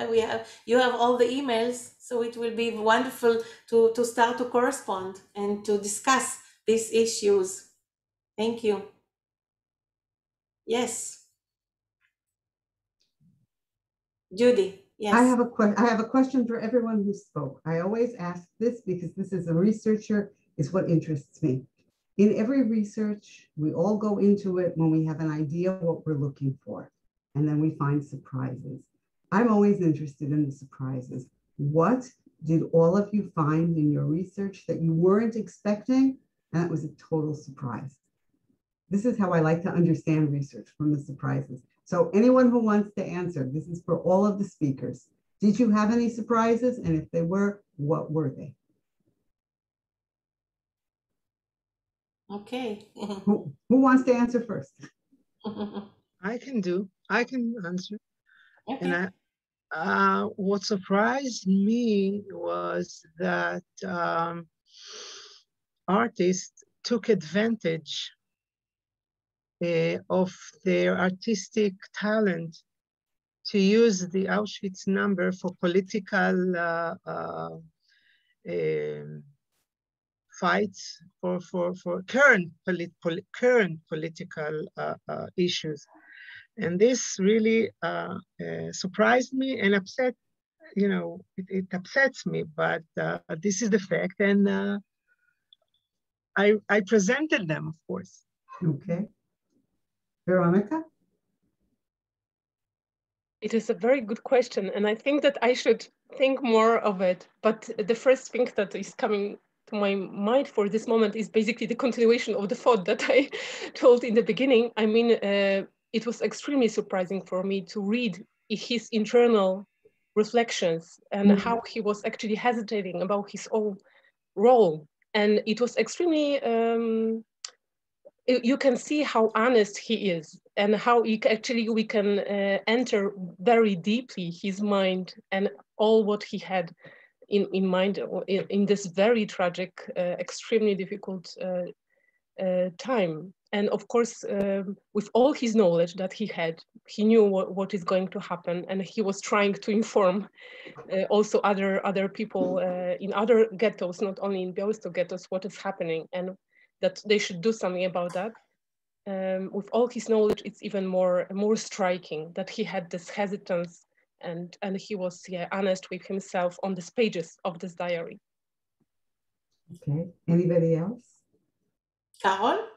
have all the emails, so it will be wonderful to start to correspond and to discuss these issues. Thank you. Yes, Judy. Yes. I have a question for everyone who spoke. I always ask this because this as a researcher is what interests me. In every research, we all go into it when we have an idea of what we're looking for, and then we find surprises. I'm always interested in the surprises. What did all of you find in your research that you weren't expecting, and that was a total surprise? This is how I like to understand research, from the surprises. So anyone who wants to answer, this is for all of the speakers. Did you have any surprises? And if they were, what were they? Okay. Who wants to answer first? I can answer. Okay. And what surprised me was that artists took advantage of their artistic talent to use the Auschwitz number for political fights, for current political issues. And this really surprised me and upset, it upsets me, but this is the fact. And I presented them, of course. Okay. Veronica? It is a very good question, and I think that I should think more of it. But the first thing that is coming to my mind for this moment is basically the continuation of the thought that I told in the beginning. I mean, it was extremely surprising for me to read his internal reflections and how he was actually hesitating about his own role. And it was extremely, you can see how honest he is and how we can enter very deeply his mind and all what he had in mind in this very tragic, extremely difficult time. And of course, with all his knowledge that he had, he knew what is going to happen, and he was trying to inform also other people in other ghettos, not only in Białystok ghettos, what is happening and that they should do something about that. With all his knowledge, it's even more striking that he had this hesitance and he was honest with himself on these pages of this diary. Okay, anybody else? Carol?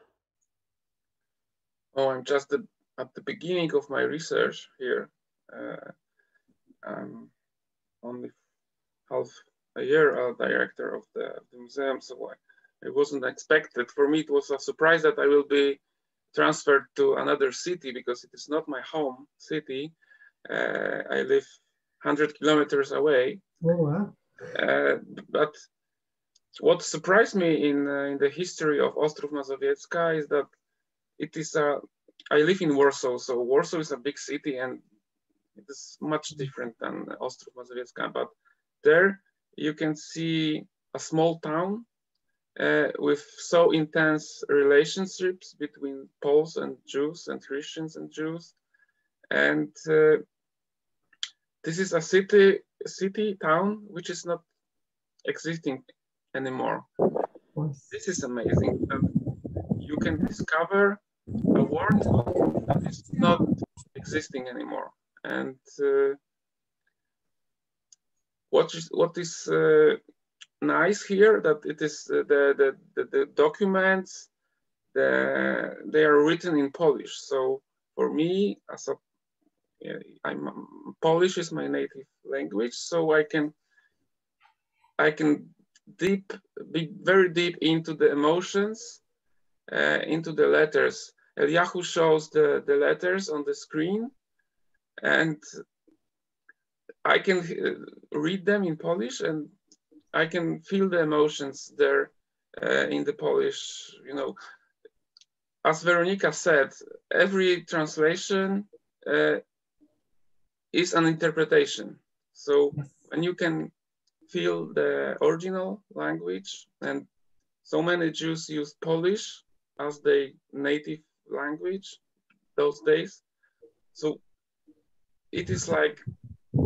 Oh, I'm just at the beginning of my research here. I'm only half a year director of the museum, so I wasn't expected. For me, it was a surprise that I will be transferred to another city because it is not my home city. I live 100 kilometers away. Oh, wow. But what surprised me in the history of Ostrów Mazowiecka is that it is I live in Warsaw, so Warsaw is a big city and it is much different than Ostrów Mazowiecka. But there you can see a small town with so intense relationships between Poles and Jews and Christians and Jews. And this is a city town which is not existing anymore. This is amazing. You can discover a world that is not existing anymore. And what is nice here that it is the documents, they are written in Polish. So for me, Polish is my native language, so I can be very deep into the emotions, into the letters. Eliyahu shows the letters on the screen, and I can read them in Polish, and I can feel the emotions there in the Polish, as Veronica said, every translation is an interpretation. So when you can feel the original language, and so many Jews use Polish as their native language those days. So it is like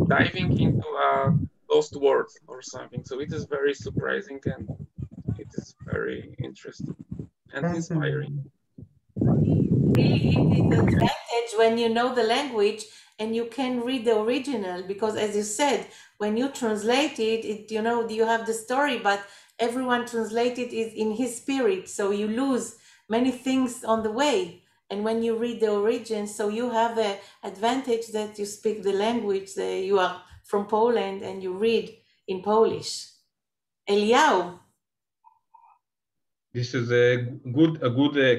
diving into a lost world or something. So it is very surprising and it is very interesting and inspiring. Really, it is an advantage when you know the language and you can read the original, because as you said, when you translate it, you have the story, but everyone translated is in his spirit, so you lose many things on the way. And when you read the origin, so you have the advantage that you speak the language, you are from Poland and you read in Polish. Eliyahu. This is a good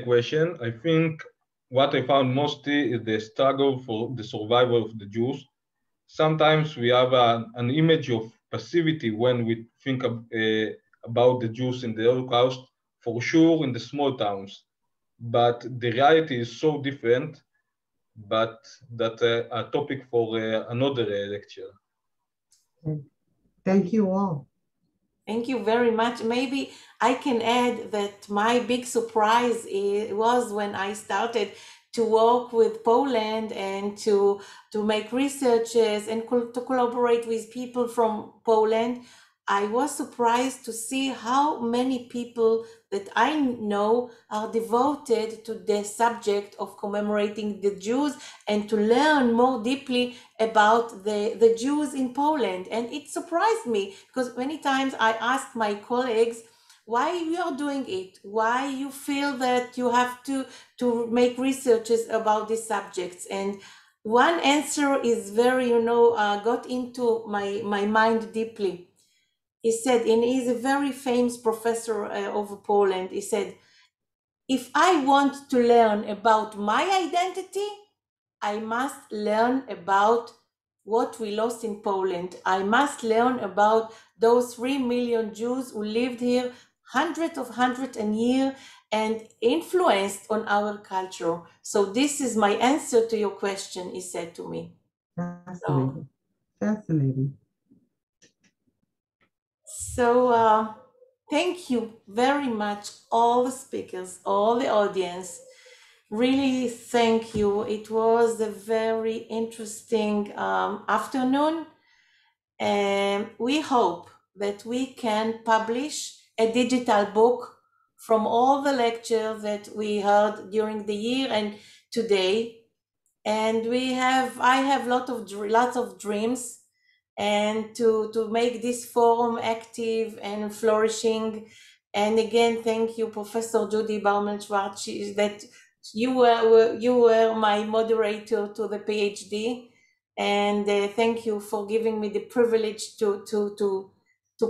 question. I think what I found mostly is the struggle for the survival of the Jews. Sometimes we have an image of passivity when we think about the Jews in the Holocaust, for sure in the small towns, but the reality is so different, but that's a topic for another lecture. Thank you all. Thank you very much. Maybe I can add that my big surprise was when I started to work with Poland and to make researches and to collaborate with people from Poland. I was surprised to see how many people that I know are devoted to the subject of commemorating the Jews and to learn more deeply about the Jews in Poland. And it surprised me because many times I ask my colleagues, why you are doing it? Why you feel that you have to make researches about these subjects? And one answer is very, got into my mind deeply. He said, and he's a very famous professor of Poland, he said, if I want to learn about my identity, I must learn about what we lost in Poland. I must learn about those 3 million Jews who lived here hundreds of years and influenced on our culture. So this is my answer to your question, he said to me. Fascinating. Fascinating. So thank you very much, all the speakers, all the audience. Really, thank you. It was a very interesting afternoon. And we hope that we can publish a digital book from all the lectures that we heard during the year and today. And I have lots of dreams, and to make this forum active and flourishing. And again, thank you, Professor Judy Baumann-Schwartz, that you were my moderator to the PhD, and thank you for giving me the privilege to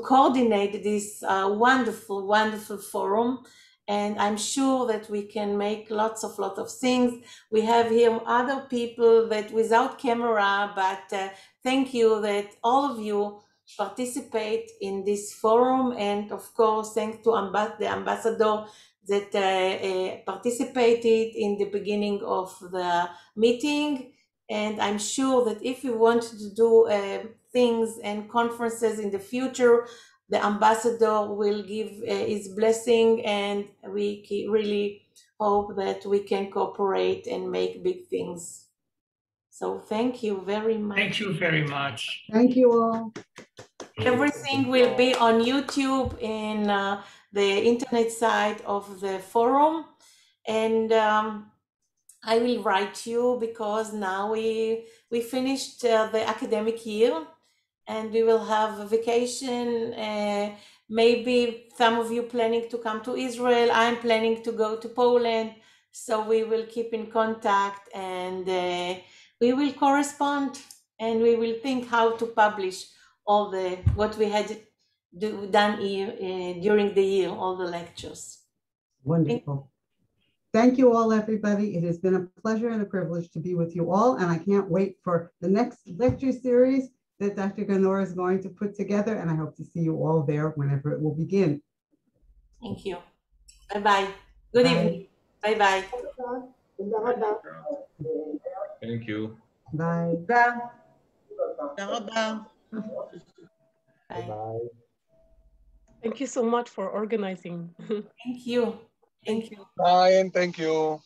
coordinate this wonderful forum. And I'm sure that we can make lots of things. We have here other people that without camera, but thank you that all of you participate in this forum. And of course, thanks to the ambassador that participated in the beginning of the meeting. And I'm sure that if you want to do things and conferences in the future, the ambassador will give his blessing, and we really hope that we can cooperate and make big things. So thank you very much. Thank you very much. Thank you all. Everything will be on YouTube in the internet site of the forum. And I will write you because now we finished the academic year and we will have a vacation. Maybe some of you planning to come to Israel. I'm planning to go to Poland. So we will keep in contact, and we will correspond, and we will think how to publish all what we had done here during the year, all the lectures. Wonderful. Thank you all, everybody. It has been a pleasure and a privilege to be with you all, and I can't wait for the next lecture series that Dr. Ganor is going to put together, and I hope to see you all there whenever it will begin. Thank you. Bye-bye. Good evening. Bye-bye. Thank you. Bye. Bye. Thank you so much for organizing. Thank you. Thank you. Bye and thank you.